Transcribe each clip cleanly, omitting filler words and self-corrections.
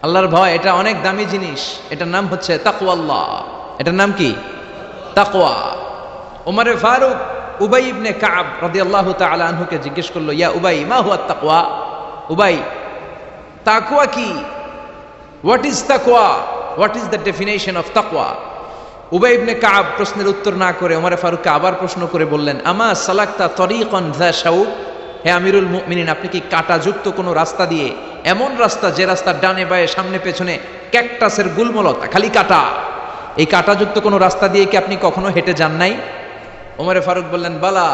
আল্লাহর ভয় এটা অনেক দামি জিনিস। এটার নাম হচ্ছে তাকওয়াল্লাহ। এটার নাম কি? তাকওয়া। ওমরে ফারুক উবাই ইবনে কাব রাদিয়াল্লাহু তাআলা আনহুকে জিজ্ঞেস করলো, ইয়া উবাই মা হুয়া তাকওয়া? উবাই, তাকওয়া কি? হোয়াট ইজ তাকওয়া? What is the definition of তাকওয়া? উবাই ইবনে কাব প্রশ্নের উত্তর না করে ওমরে ফারুককে আবার প্রশ্ন করে বললেন, আমা সালাকতা তরিকান যা শাউক? হে আমিরুল মুমিনিন, আপনি কি কাঁটাযুক্ত কোনো রাস্তা দিয়ে, এমন রাস্তা যে রাস্তার ডানে বায়ে সামনে পেছনে ক্যাকটাসের গুলমলতা, খালি কাঁটা, এই কাঁটাযুক্ত কোনো রাস্তা দিয়ে কি আপনি কখনো হেঁটে যান নাই? ওমরে ফারুক বললেন, বালা,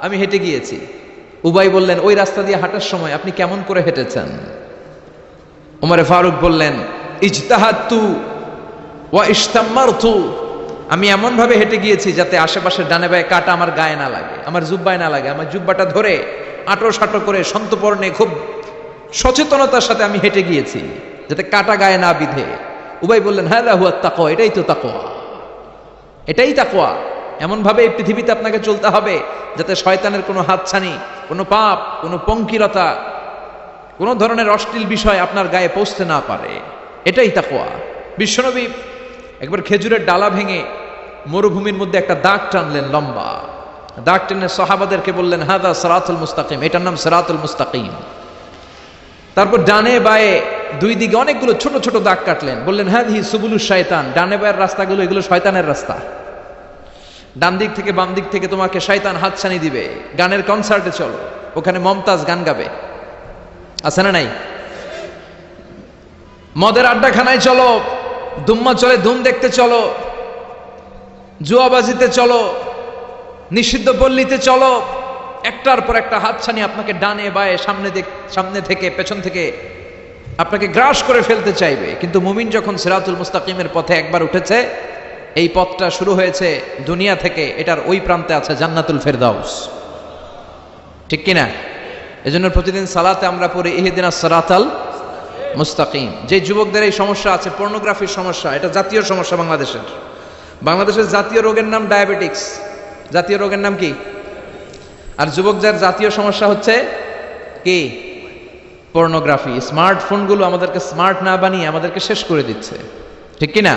আমি হেঁটে গিয়েছি। উবাই বললেন, ওই রাস্তা দিয়ে হাঁটার সময় আপনি কেমন করে হেঁটেছেন? ওমরে ফারুক বললেন, ইজতাহাদতু ওয়া ইশতাম্মারতু, আমি এমন ভাবে হেঁটে গিয়েছি যাতে আশেপাশের ডানে বায়ে কাঁটা আমার গায়ে না লাগে, আমার জুব্বায় না লাগে। আমার জুব্বাটা ধরে আটো সাটো করে সন্তপর্ণে খুব সচেতনতার সাথে আমি হেঁটে গিয়েছি যাতে কাঁটা গায়ে না বিধে। উবাই বললেন, হাযা হুয়া তাকওয়া, এটাই তো তাকওয়া, এটাই তাকওয়া। এমন ভাবে এই পৃথিবীতে আপনাকে চলতে হবে যাতে শয়তানের কোনো হাতছানি, কোনো পাপ, কোনো পঙ্কিলতা, কোনো ধরনের অশ্লীল বিষয় আপনার গায়ে পৌঁছতে না পারে। এটাই তাকওয়া। বিশ্বনবী একবার খেজুরের ডালা ভেঙে মরুভূমির মধ্যে একটা দাগ টানলেন, লম্বা দাগ টেনে সাহাবাদেরকে বললেন, হাদা সিরাতুল মুস্তাকিম, এটার নাম সিরাতুল মুস্তাকিম। তারপর ডানে বায়ে দুই দিকে অনেকগুলো ছোট ছোট দাগ কাটলেন, বললেন, হাদিহি সুবুলুশ শায়তান, ডানে বায়ের রাস্তাগুলো এগুলো শয়তানের রাস্তা। ডান দিক থেকে বাম দিক থেকে তোমাকে শয়তান হাতছানি দিবে। গানের কনসার্টে চলো, ওখানে মমতাজ গান গাবে, আছে না নাই? মদের আড্ডাখানায় চলো, দুম্মা চলে ধুম দেখতে চলো, জুয়াবাজিতে চলো, নিষিদ্ধ পল্লীতে চলো। একটার পর একটা হাতছানি আপনাকে ডানে বায়ে সামনে থেকে পেছন থেকে আপনাকে গ্রাস করে ফেলতে চাইবে। কিন্তু মুমিন যখন সিরাতুল মুস্তাকিমের পথে একবার উঠেছে, এই পথটা শুরু হয়েছে দুনিয়া থেকে, এটার ওই প্রান্তে আছে জান্নাতুল ফেরদাউস। ঠিক কিনা? এজন্য প্রতিদিন সালাতে আমরা পড়ি ইহদিনাস সিরাতাল মুস্তাকিম। যে যুবকদের এই সমস্যা আছে, পর্নোগ্রাফির সমস্যা, এটা জাতীয় সমস্যা বাংলাদেশের জাতীয় রোগের নাম ডায়াবেটিক্স। জাতীয় রোগের নাম কি? আর যুবকদের জাতীয় সমস্যা হচ্ছে কি? পর্নোগ্রাফি। স্মার্টফোনগুলো আমাদেরকে স্মার্ট না বানিয়ে আমাদেরকে শেষ করে দিচ্ছে। ঠিক কিনা?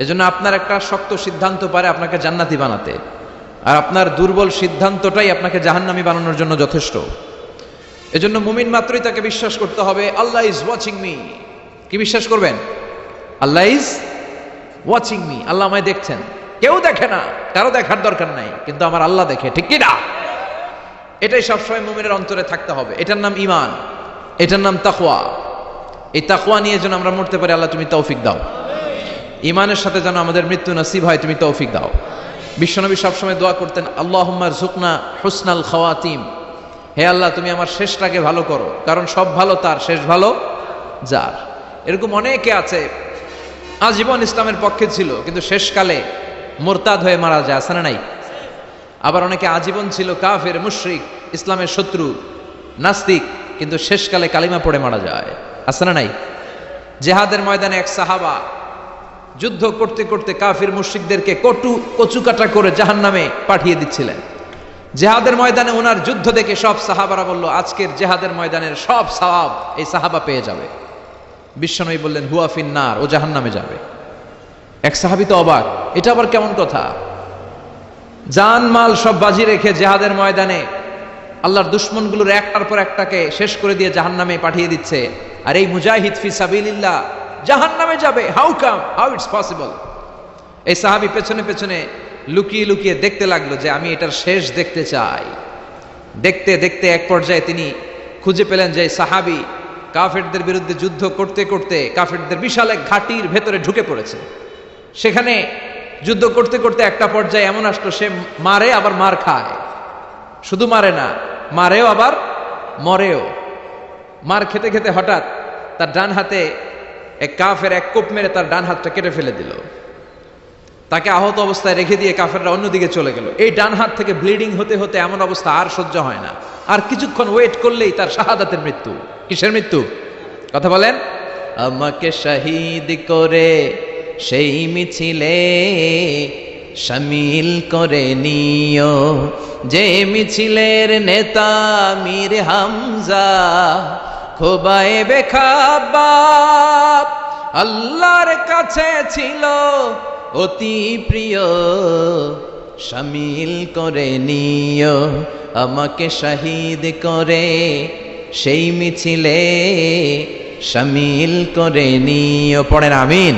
এজন্য আপনার একটা শক্ত সিদ্ধান্ত পারে আপনাকে জান্নাতি বানাতে, আর আপনার দুর্বল সিদ্ধান্তটাই আপনাকে জাহান্নামী বানানোর জন্য যথেষ্ট। এজন্য মুমিন মাত্রই তাকে বিশ্বাস করতে হবে, আল্লাহ ইজ ওয়াচিং মি। কি বিশ্বাস করবেন? আল্লাহ ইজ ওয়াচিং মি, আল্লাহ আমায় দেখছেন। কেউ দেখে না, কারো দেখার দরকার নাই, কিন্তু আমার আল্লাহ দেখে। ঠিক কি না? এটাই সবসময় মুমিনের অন্তরে থাকতে হবে। এটার নাম ঈমান, এটার নাম তাকওয়া। এই তাকওয়া নিয়ে যেন আমরা মরতে পারি, আল্লাহ তুমি তৌফিক দাও। ঈমানের সাথে যেন আমাদের মৃত্যু নসিব হয়, তুমি তৌফিক দাও। বিশ্বনবী সবসময় দোয়া করতেন, আল্লাহুম্মা রযুকনা হুসনাল খাওয়াতিম, হে আল্লাহ তুমি আমার শেষটাকে ভালো করো, কারণ সব ভালো তার, শেষ ভালো যার। এরকম অনেকে আছে আজীবন ইসলামের পক্ষে ছিল, কিন্তু শেষকালে মোরতাদ হয়ে মারা যায়, আছে না নাই? আবার অনেকে আজীবন ছিল কাফের, মুশরিক, ইসলামের শত্রু, নাস্তিক, কিন্তু শেষকালে কালিমা পড়ে মারা যায়, আছে না নাই? জিহাদের ময়দানে এক সাহাবা যুদ্ধ করতে করতে কাফির মুশরিকদেরকে কচু কাটা করে জাহান্নামে পাঠিয়ে দিচ্ছিলেন। জিহাদের ময়দানে ওনার যুদ্ধ দেখে সব সাহাবারা বলল, আজকের জিহাদের ময়দানের সব সওয়াব এই সাহাবা পেয়ে যাবে। বিশ্বনবী বললেন, হুয়া ফিন্নার, ও জাহান্নামে যাবে। এক সাহাবী তো অবাক, এটা আবার কেমন কথা? জান মাল সব বাজি রেখে জিহাদের ময়দানে আল্লাহর দুশমনগুলোর একটার পর একটাকে শেষ করে দিয়ে জাহান্নামে পাঠিয়ে দিচ্ছে, আর এই মুজাহিদ ফি সাবিলিল্লাহ জাহান্নামে যাবে? How it's possible? এই সাহাবী পেছনে পেছনে লুকিয়ে লুকিয়ে দেখতে লাগলো যে আমি এটার শেষ দেখতে চাই। দেখতে দেখতে এক পর্যায়ে তিনি খুঁজে পেলেন যে সাহাবী কাফেরদের বিরুদ্ধে যুদ্ধ করতে করতে কাফেরদের বিশাল এক ঘাটির ভেতরে ঢুকে পড়েছে। সেখানে যুদ্ধ করতে করতে একটা পর্যায়ে এমন আসলো, সে মারে আবার মার খায়। শুধু মারে না, মারেও আবার মরেও। মার খেতে খেতে হঠাৎ তার ডান হাতে এক কাফের এক কোপ মেরে তার ডান হাতটা কেটে ফেলে দিল। তাকে আহত অবস্থায় রেখে দিয়ে কাফেররা অন্যদিকে চলে গেল। এই ডান হাত থেকে ব্লিডিং হতে হতে এমন অবস্থা আর সহ্য হয় না, আর কিছুক্ষণ ওয়েট করলেই তার শাহাদাতের মৃত্যু। কিসের মৃত্যু? কথা বলেন। আমাকে শহীদ করে সেই মিছিলে শামিল করে নিও, যে মিছিলের নেতা মীর হামজা খোবায়ে বেখাব্বা। আল্লাহর কাছে ছিল অতি প্রিয়, শামিল করে নিও আমাকে শহীদ করে, সেই মিছিলে শামিল করে নিও। পড়েন আমিন।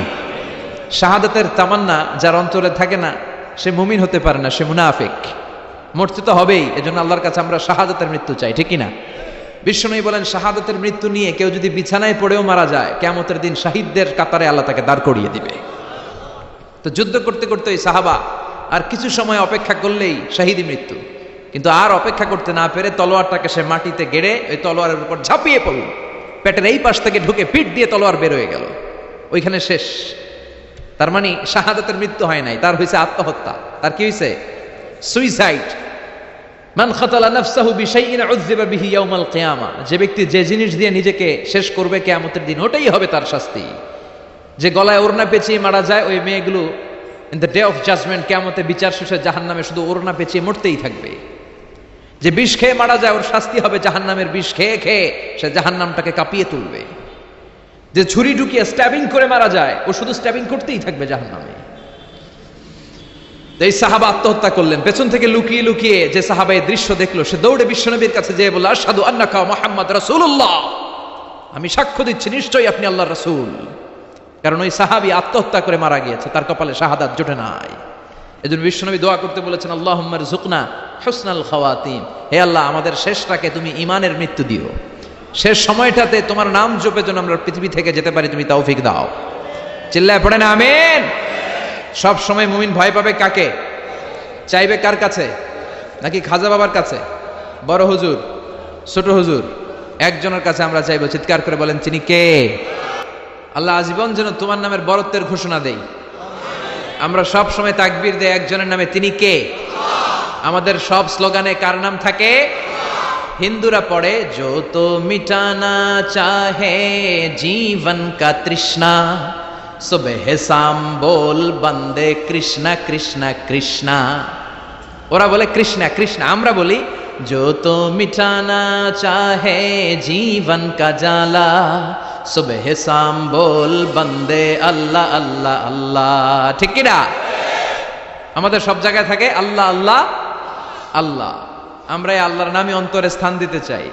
শাহাদাতের তামান্না যার অন্তরে থাকে না সে মুমিন হতে পারে না, সে মুনাফিক। মরতে তো হবেই, এজন্য আল্লাহর কাছে আমরা শাহাদাতের মৃত্যু চাই, ঠিক না? বিশ্বনবী বলেন শাহাদাতের মৃত্যু নিয়ে কেউ যদি বিছানায় পড়েও মারা যায়, কিয়ামতের দিন শহীদদের কাতারে আল্লাহ তাকে দাঁড় করিয়ে দিবে। তো যুদ্ধ করতে করতে ওই সাহাবা আর কিছু সময় অপেক্ষা করলেই শহীদি মৃত্যু, কিন্তু আর অপেক্ষা করতে না পেরে তলোয়ারটাকে সে মাটিতে গেড়ে ওই তলোয়ারের উপর ঝাঁপিয়ে পড়ল। পেটের এই পাশ থেকে ঢুকে পিঠ দিয়ে তলোয়ার বের হয়ে গেল, ওইখানে শেষ। তার মানে শাহাদাতের মৃত্যু হয় নাই, তার হয়েছে আত্মহত্যা। তার কি হয়েছে? সুইসাইড। মান খাতালা নাফসাহু বিশাইইন উযযিবা বিহি ইয়াউমাল কিয়ামা। যে ব্যক্তি যে জিনিস দিয়ে নিজেকে শেষ করবে কিয়ামতের দিন, ওটাই হবে তার শাস্তি। যে গলায় ওড়না পেঁচিয়ে মারা যায়, ওই মেয়েগুলো in the day of judgement, কিয়ামতে বিচার শেষে জাহান্নামে শুধু ওড়না পেঁচিয়ে মরতেই থাকবে। যে বিষ খেয়ে মারা যায়, ওর শাস্তি হবে জাহান্নামের বিষ খেয়ে খেয়ে সে জাহান্নামটাকে কাঁপিয়ে তুলবে। যে ছুরি ঢুকিয়ে স্ট্যাবিং করে মারা যায়, ও শুধু স্ট্যাবিং করতেই থাকবে জাহান্নামে। এই সাহাবা আত্মহত্যা করলেন। পেছন থেকে লুকিয়ে লুকিয়ে যে সাহাবা এই দৃশ্য দেখলো, সে দৌড়ে বিশ্বনবীর কাছে যেয়ে বলল, আশহাদু আন্নাকা মুহাম্মদ রাসূলুল্লাহ, আমি সাক্ষ্য দিচ্ছি নিশ্চয়ই আপনি আল্লাহর রাসূল। কারণ ওই সাহাবী আত্মহত্যা করে মারা গিয়েছে, তার কপালে শাহাদাত জোটে নাই। এজন্য বিশ্বনবী দোয়া করতে বলেছেন, আল্লাহুম্মা রযুকনা হুসনাল খাওয়াতিম, হে আল্লাহ আমাদের শেষটাকে তুমি ঈমানের মৃত্যু দিও, শেষ সময়টাতে তোমার নাম জপে যেন আমরা পৃথিবী থেকে যেতে পারি, তুমি তৌফিক দাও। চিল্লায় পড়েন আমিন। সব সময় মুমিন ভয় পাবে কাকে? চাইবে কার কাছে? নাকি খাজা বাবার কাছে, বড় হুজুর, ছোট হুজুর? একজনের কাছে আমরা চাইবো। চিৎকার করে বলেন, তিনি কে? আল্লাহ আজীবন যেন তোমার নামের বরত্বের ঘোষণা দেই। আমরা সব সময় তাকবীর দেই একজনের নামে, তিনি কে? আমাদের সব স্লোগানে কার নাম থাকে? হিন্দুরা পড়ে, जो तो मिटाना चाहे जीवन का तृष्णा, सुबह शाम बोल बंदे कृष्णा कृष्णा कृष्णा। ওরা বলে কৃষ্ণা কৃষ্ণা, আমরা বলি जो तो मिटाना चाहे जीवन का जाला, सुबह शाम बोल बंदे अल्लाह अल्लाह अल्लाह। ঠিক কি না? আমাদের সব জায়গায় থাকে আল্লাহ আল্লাহ আল্লাহ। আমরা এই আল্লাহর নামে অন্তরে স্থান দিতে চাই।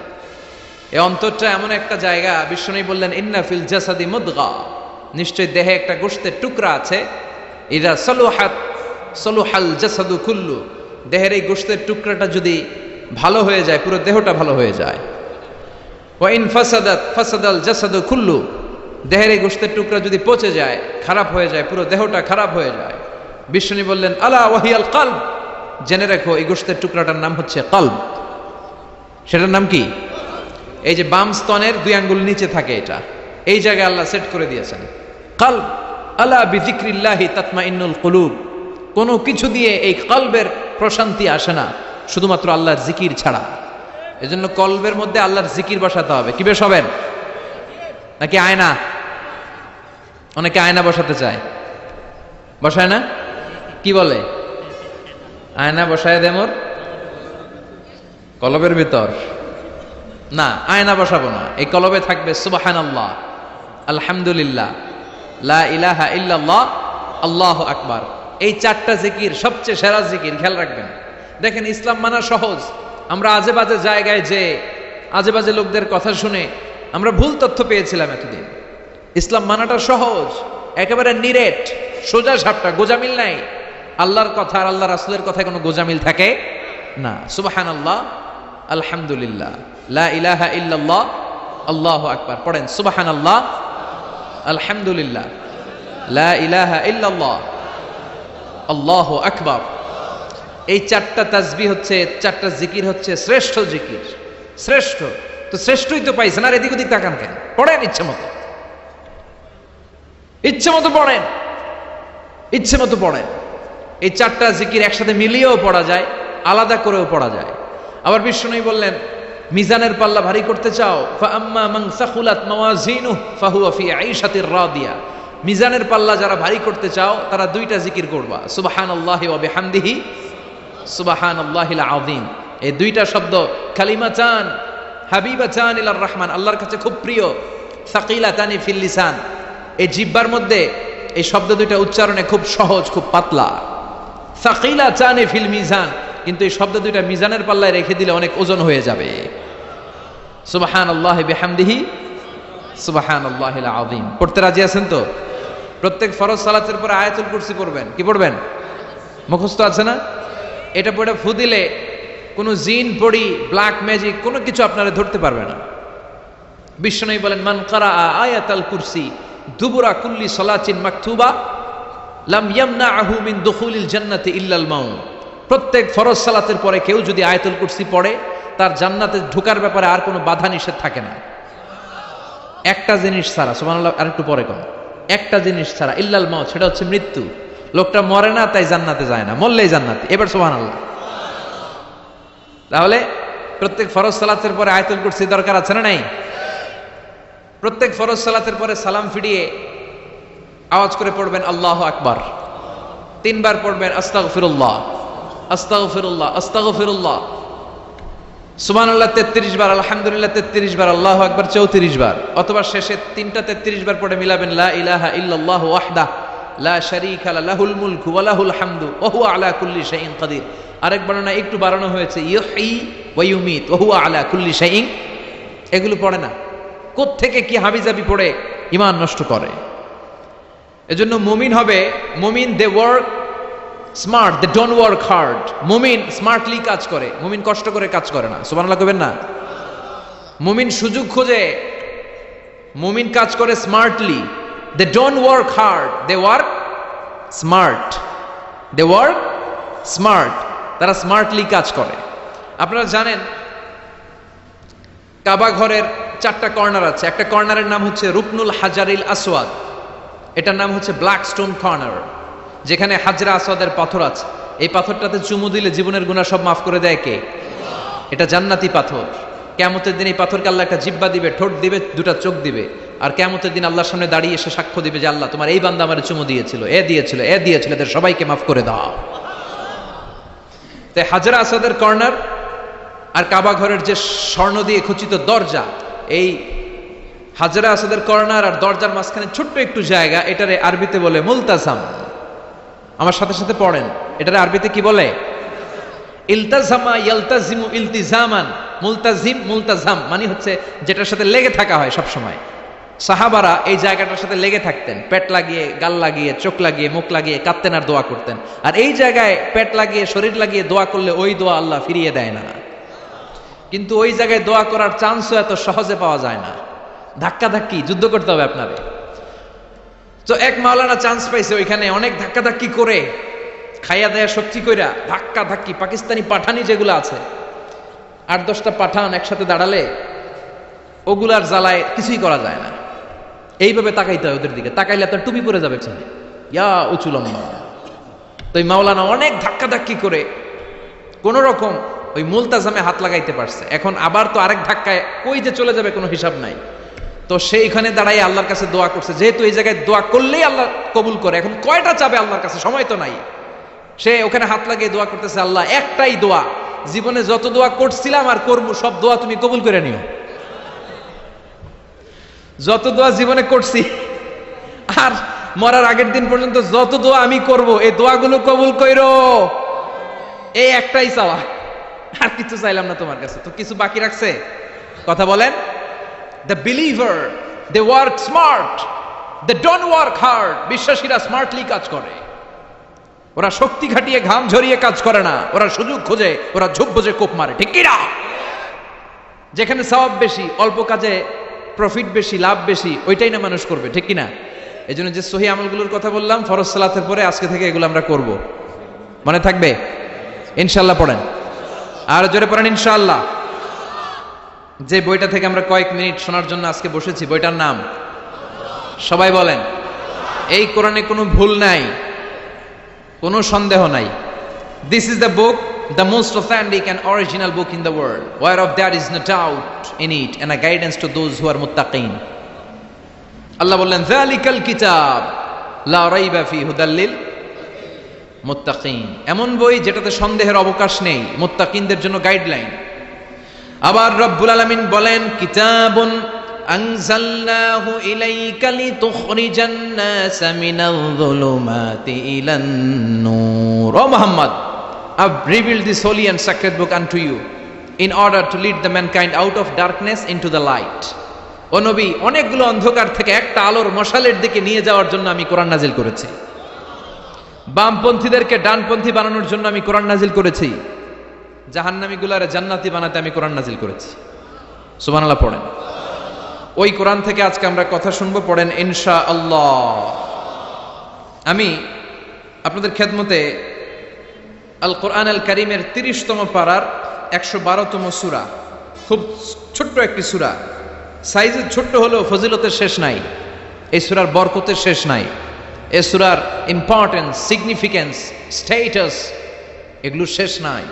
এই অন্তরটা এমন একটা জায়গা, বিশ্বনবী বললেন, ইন্না ফিল জাসাদি মুদগা, নিশ্চয় দেহে একটা গোশতের টুকরা আছে, ইদা সলুহাত সলুহাল জাসাদু কুল্লু, দেহের এই গোশতের টুকরাটা যদি ভালো হয়ে যায়, পুরো দেহটা ভালো হয়ে যায়। ওয়া ইন ফাসাদাত ফাসাদাল জাসাদু কুল্লু, দেহের এই গোশতের টুকরা যদি পচে যায়, খারাপ হয়ে যায়, পুরো দেহটা খারাপ হয়ে যায়। বিশ্বনবী বললেন, আলা ওয়াহিয়াল কলব, জেনে রাখো এই গোশতের টুকরাটার নাম হচ্ছে কলব। সেটার নাম কি? এই যে বাম স্তনের 2 আঙ্গুল নিচে থাকে, এটা এই জায়গায় আল্লাহ সেট করে দিয়েছেন কলব। আলা বিযিকরিল্লাহি তাতমাইন্নুল কুলুব, কোনো কিছু দিয়ে এই কলবের প্রশান্তি আসে না শুধুমাত্র আল্লাহর জিকির ছাড়া। এজন্য কলবের মধ্যে আল্লাহর জিকির বসাতে হবে। কি বসাবেন? নাকি আয়না? অনেকে আয়না বসাতে চায়, বসায় না? কি বলে? আয়না বসায় দে মোর কলবের ভিতর। না, আয়না বসাবো না, এই কলবে থাকবে সুবহানাল্লাহ, আলহামদুলিল্লাহ, লা ইলাহা ইল্লাল্লাহ, আল্লাহু আকবার। এই 4টা জিকির সবচেয়ে সেরা জিকির। খেয়াল রাখবেন। দেখেন, ইসলাম মানা সহজ। আমরা আজে বাজে জায়গায় যে আজে বাজে লোকদের কথা শুনে আমরা ভুল তথ্য পেয়েছিলাম এতদিন। ইসলাম মানাটা সহজ, একেবারে নিরেট, সোজা সাপটা, গোজামিল নাই। আল্লাহর কথা আর আল্লাহ রাসূলের কথায় কোনো গোজামিল থাকে না। সুবহানাল্লাহ, আলহামদুলিল্লাহ, লা ইলাহা ইল্লাল্লাহ, আল্লাহু আকবার। পড়েন সুবহানাল্লাহ, আলহামদুলিল্লাহ, লা ইলাহা ইল্লাল্লাহ, আল্লাহু আকবার। এই 4টা তাসবিহ হচ্ছে, 4টা জিকির হচ্ছে শ্রেষ্ঠ জিকির। শ্রেষ্ঠ তো শ্রেষ্ঠই তো পাইছেন, আর এদিক ওদিক তাকান কেন? পড়েন ইচ্ছে মতো, ইচ্ছে মতো পড়েন, ইচ্ছে মতো পড়েন। এই 4টা জিকির একসাথে মিলিয়েও পড়া যায়, আলাদা করেও পড়া যায়। আবার বিশ্বনবী বললেন, মিজানের পাল্লা ভারী করতে চাও, ফাআম্মা মান সাকুলাত মাওয়াজিনুহু ফাহুয়া ফি আইশাতির রাদিয়া, মিজানের পাল্লা যারা ভারী করতে চাও তারা 2টা জিকির করবা, সুবহানাল্লাহি ওয়া বিহামদিহি, সুবহানাল্লাহিল আযীম। এই 2টা শব্দ কালিমাতান হাবিবাতান ইলার রহমান, আল্লাহর কাছে খুব প্রিয়, সাকিলাতানি ফিল লিসান, এই জিহ্বার মধ্যে এই শব্দ দুইটা উচ্চারণে খুব সহজ, খুব পাতলা। সাকিলা চানে ফিল মিজান, কিন্তু এই শব্দ দুইটা মিজানের পাল্লায় রেখে দিলে অনেক ওজন হয়ে যাবে। সুবহানাল্লাহি বিহামদিহি সুবহানাল্লাহিল আযীম। পড়তে রাজি আছেন তো? প্রত্যেক ফরজ সালাতের পরে আয়াতুল কুরসি পড়বেন। কি পড়বেন? মুখস্থ আছে না? এটা পড়ে ফু দিলে কোনো জিন পড়ি, ব্ল্যাক ম্যাজিক কোনো কিছু আপনারা ধরতে পারবে না। বিশ্বনবী বলেন, মান কারা আয়াতাল কুরসি দুবুরা কুল্লি সালাতিন মাকতুবা লাম ইয়ামনাহু মিন দুখুলিল জান্নাতি ইল্লাল মাউত। প্রত্যেক ফরজ সালাতের পরে কেউ যদি আয়াতুল কুরসি পড়ে, তার জান্নাতে ঢোকার ব্যাপারে আর কোনো বাধা নিষেধ থাকে না। একটা জিনিস ছাড়া, সুবহানাল্লাহ, আরেকটু পরে কোন একটা জিনিস ছাড়া, ইল্লাল মাউত, সেটা হচ্ছে মৃত্যু। লোকটা মরে না তাই জান্নাতে যায় না, মরলেই জান্নাতে। এবার সুবহানাল্লাহ। তাহলে প্রত্যেক ফরজ সালাতের পরে আয়াতুল কুরসি দরকার আছে না নাই? প্রত্যেক ফরজ সালাতের পরে সালাম ফিরিয়ে আওয়াজ করে পড়বেন আল্লাহু আকবার। 3 বার পড়বেন আস্তাগফিরুল্লাহ আস্তাগফিরুল্লাহ আস্তাগফিরুল্লাহ, সুবহানাল্লাহ 33 বার, আলহামদুলিল্লাহ 33 বার, আল্লাহু আকবার 34 বার, অথবা শেষে 3টা 33 বার পড়ে মিলাবেন লা ইলাহা ইল্লাল্লাহু ওয়াহদাহু লা শারীকা লাহু লাহুল মুলকু ওয়া লাহুল হামদু ওয়া হুয়া আলা কুল্লি শাইইন কাদির। আরেক বর্ণনা একটু বাড়ানো হয়েছে, ইউহয়ী ওয়া ইউমীত ওয়া হুয়া আলা কুল্লি শাইইন। এগুলো পড়ে না, কোত্থেকে কি হাবিজাবি পড়ে ঈমান নষ্ট করে। এজন্য মুমিন হবে, মুমিন they work smart, they don't work hard. মুমিন স্মার্টলি কাজ করে, মুমিন কষ্ট করে কাজ করে না। সুবহানাল্লাহ কইবেন না? মুমিন সুযোগ খোঁজে, মুমিন কাজ করে smartly. They don't work hard, they work smart. They work smart, তারা স্মার্টলি কাজ করে। আপনারা জানেন কাবা ঘরের 4টা কর্নার আছে। একটা কর্নারের নাম হচ্ছে রুকনুল হাজারিল আসওয়াদ, এটার নাম হচ্ছে ব্ল্যাক স্টোন কর্নার, যেখানে হাজরা আসওয়াদের পাথর আছে। এই পাথরটাতে চুমু দিলে জীবনের গুনাহ সব মাফ করে দেয় কে? এটা জান্নাতি পাথর। কিয়ামতের দিন এই পাথরকে আল্লাহ একটা জিহ্বা দিবে, ঠোঁট দিবে, 2টা চোখ দিবে, আর কিয়ামতের দিন আল্লাহর সামনে দাঁড়িয়ে এসে সাক্ষ্য দিবে যে আল্লাহ তোমার এই বান্দা আমারে চুমু দিয়েছিল, এ দিয়েছিল, এ দিয়েছিল, এদের সবাইকে মাফ করে দাও। তাই হাজরা আসওয়াদের কর্নার আর কাবা ঘরের যে স্বর্ণ দিয়ে খচিত দরজা, এই হাজরা আসওয়াদের কর্নার আর দরজার মাঝখানে ছোট্ট একটু জায়গা, এটারে আরবিতে বলে মুলতাজাম। আমার সাথে সাথে পড়েন, এটারে আরবিতে কি বলে? ইলতাজামা ইয়ালতাজিমু ইলতিজামান। মুলতাজিম মুলতাজাম মানে হচ্ছে যেটার সাথে লেগে থাকা হয় সব সময়। সাহাবারা এই জায়গাটার সাথে লেগে থাকতেন, পেট লাগিয়ে, গাল লাগিয়ে, চোখ লাগিয়ে, মুখ লাগিয়ে কাঁদতেন আর দোয়া করতেন। আর এই জায়গায় পেট লাগিয়ে, শরীর লাগিয়ে দোয়া করলে ওই দোয়া আল্লাহ ফিরিয়ে দেয় না। কিন্তু ওই জায়গায় দোয়া করার চান্সও এত সহজে পাওয়া যায় না, ধাক্কা ধাক্কি যুদ্ধ করতে হবে আপনারে। তো এক মাওলানা চান্স পাইছে, ওইখানে অনেক ধাক্কা ধাক্কি করে, খাইয়া দেয়া শক্তি কইরা ধাক্কা ধাক্কি, পাকিস্তানি পাঠানি যেগুলো আছে, 8-10টা পাঠান একসাথে দাঁড়ালে ওগুলার জ্বালায় কিছুই করা যায় না। এইভাবে তাকাইতে হয় ওদের দিকে, তাকাইলে আপনার টুপি পরে যাবে ছেলে, ইয়া উঁচু লম্বা। তো এই মাওলানা অনেক ধাক্কা ধাক্কি করে কোন রকম ওই মুলতাজামে হাত লাগাইতে পারছে। এখন আবার তো আরেক ধাক্কায় কই যে চলে যাবে কোনো হিসাব নাই। তো সেইখানে দাঁড়াই আল্লাহর কাছে দোয়া করছে, যেহেতু এই জায়গায় দোয়া করলেই আল্লাহ কবুল করে, এখন কয়টা চাবে আল্লাহর কাছে, সময় তো নাই। সে ওখানে হাত লাগিয়ে দোয়া করতেছে, আল্লাহ একটাই দোয়া, জীবনে যত দোয়া করছিলাম আর করবো সব দোয়া তুমি কবুল করে নিও। যত দোয়া জীবনে করছি আর মরার আগের দিন পর্যন্ত যত দোয়া আমি করব, এই দোয়াগুলো কবুল কইরো, এই একটাই চাওয়া, আর কিছু চাইলাম না তোমার কাছে। তো কিছু বাকি রাখছে? কথা বলেন। The believer, they work smart, they don't work hard. বিশ্বাসীরা স্মার্টলি কাজ করে, ওরা শক্তি খাটিয়ে ঘাম ঝরিয়ে কাজ করে না, ওরা সুযোগ খোঁজে, ওরা ঝোপ বোঝে কোপ মারে, ঠিক কি না? যেখানে সওয়াব বেশি, অল্প কাজে প্রফিট বেশি, লাভ বেশি, ওইটাই না মানুষ করবে, ঠিক কি না? এই জন্য যে সহি আমলগুলোর কথা বললাম ফরজ সালাতের পরে, আজকে থেকে এগুলো আমরা করব, মনে থাকবে ইনশাআল্লাহ। পড়েন, আর জোরে পড়েন ইনশাআল্লাহ। যে বইটা থেকে আমরা কয়েক মিনিট শোনার জন্য আজকে বসেছি, বইটার নাম সবাই বলেন। এই কোরআনে কোনো ভুল নাই, কোনো সন্দেহ নাই। This is the book, the most authentic and original book in the world, whereof there is no doubt in it, and a guidance to those who are muttaqin. আল্লাহ বললেন, যালিকাল কিতাব লা রাইবা ফি হুদাল লিল মুত্তাকিন। এমন বই যেটাতে সন্দেহের অবকাশ নেই, মুত্তাকিনদের জন্য গাইডলাইন। আবার রব্বুল আলামিন বলেন, কিতাবুন আনজালনাহু ইলাইকা লিতুখরিজান নাস মিনাল-যুলুমাতি ইলান-নূর। ও Muhammad, I've revealed this holy and sacred book unto you in order to lead the mankind out of darkness into the light. ও নবী, অনেকগুলো অন্ধকার থেকে একটা আলোর মশালের দিকে নিয়ে যাওয়ার জন্য আমি কোরআন নাজিল করেছি। বামপন্থীদেরকে ডানপন্থী বানানোর জন্য আমি কোরআন নাজিল করেছি। জাহান্নামীগুলারে জান্নাতি বানাতে আমি কোরআন নাজিল করেছি। সুবহানাল্লাহ পড়েন। ওই কোরআন থেকে আজকে আমরা কথা শুনবো, পড়েন ইনশাআল্লাহ। আমি আপনাদের খেদমতে আল কোরআন আল কারীমের 30তম পারার 112তম সূরা, খুব ছোট্ট একটি সূরা, সাইজে ছোট্ট হলেও ফজিলতের শেষ নাই। এই সূরার বরকতের শেষ নাই। এই সূরার ইম্পর্টেন্স, সিগনিফিকেন্স, স্ট্যাটাস, এগুলো শেষ নাই।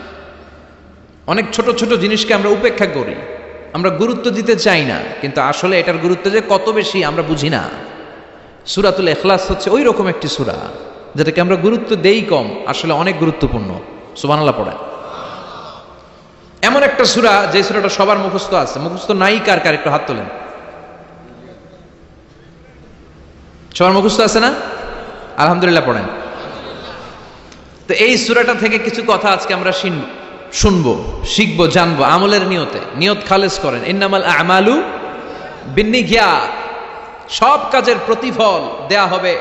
অনেক ছোট ছোট জিনিসকে আমরা উপেক্ষা করি, আমরা গুরুত্ব দিতে চাই না, কিন্তু আসলে এটার গুরুত্ব যে কত বেশি আমরা বুঝি না। সূরাতুল ইখলাস হচ্ছে ওই রকম একটি সূরা যেটাকে আমরা গুরুত্ব দেই কম, আসলে অনেক গুরুত্বপূর্ণ। সুবহানাল্লাহ পড়েন। এমন একটা সূরা যে সূরাটা সবার মুখস্থ আছে। মুখস্থ নাই কার কার একটু হাত তোলেন। সবার মুখস্থ আছে না? আলহামদুলিল্লাহ পড়েন। তো এই সূরাটা থেকে কিছু কথা আজকে আমরা শুনবো, শিখবো, জানবো আমলের নিয়তে। নিয়ত খালেস করেন। ইন্নামাল আমালু বিন্নিয়াত। সব কাজের প্রতিফল দেয়া হবে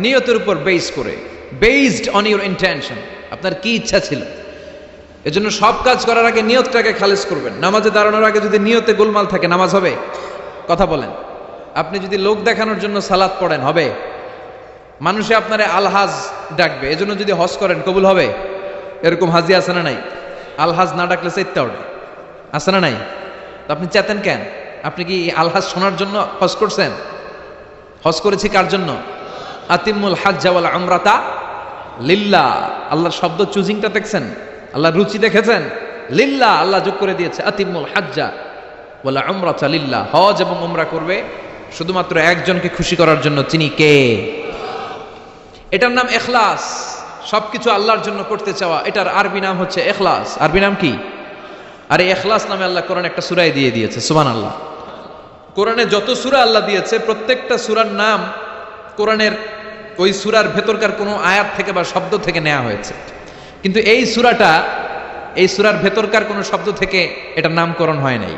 নিয়তের উপর বেস করে, বেসড অন ইউর ইন্টেনশন। আপনার কি ইচ্ছা ছিল, এজন্য সব কাজ করার আগে নিয়তটাকে খালেস করবেন। নামাজে দাঁড়ানোর আগে যদি নিয়তে গোলমাল থাকে, নামাজ হবে? কথা বলেন। আপনি যদি লোক দেখানোর জন্য সালাত পড়েন, হবে? মানুষে আপনারে আলহাজ ডাকবে, এজন্য যদি হজ করেন, কবুল হবে? এরকম হাজি আছে না নাই? আলহাজ না ডাকলে চেত্তা ওঠে, আছে না নাই? তো আপনি চেতেন কেন? আপনি কি আলহাজ শোনার জন্য হজ করছেন? হজ করেছি কার জন্য? আতিমুল হাজ্জা ওয়াল উমরাতা লিল্লাহ। আল্লাহর শব্দ চুজিংটা দেখছেন? আল্লাহর রুচি দেখেছেন? লিল্লাহ, আল্লাহ যোগ করে দিয়েছে। আতিমুল হাজ্জা ওয়াল উমরাতা লিল্লাহ। হজ এবং উমরা করবে শুধুমাত্র একজনকে খুশি করার জন্য। তিনি কে? এটার নাম ইখলাস। সবকিছু আল্লাহর জন্য করতে চাওয়া, এটার আরবি নাম হচ্ছে ইখলাস। আরবি নাম কি? আরে ইখলাস নামে আল্লাহ কোরআন একটা সূরায় দিয়ে দিয়েছে। সুবহানাল্লাহ। কোরআনে যত সূরা আল্লাহ দিয়েছে, প্রত্যেকটা সূরার নাম কোরআনের ওই সূরার ভেতরকার কোনো আয়াত থেকে বা শব্দ থেকে নেওয়া হয়েছে। কিন্তু এই সূরাটা, এই সূরার ভেতরকার কোনো শব্দ থেকে এটার নামকরণ হয় নাই।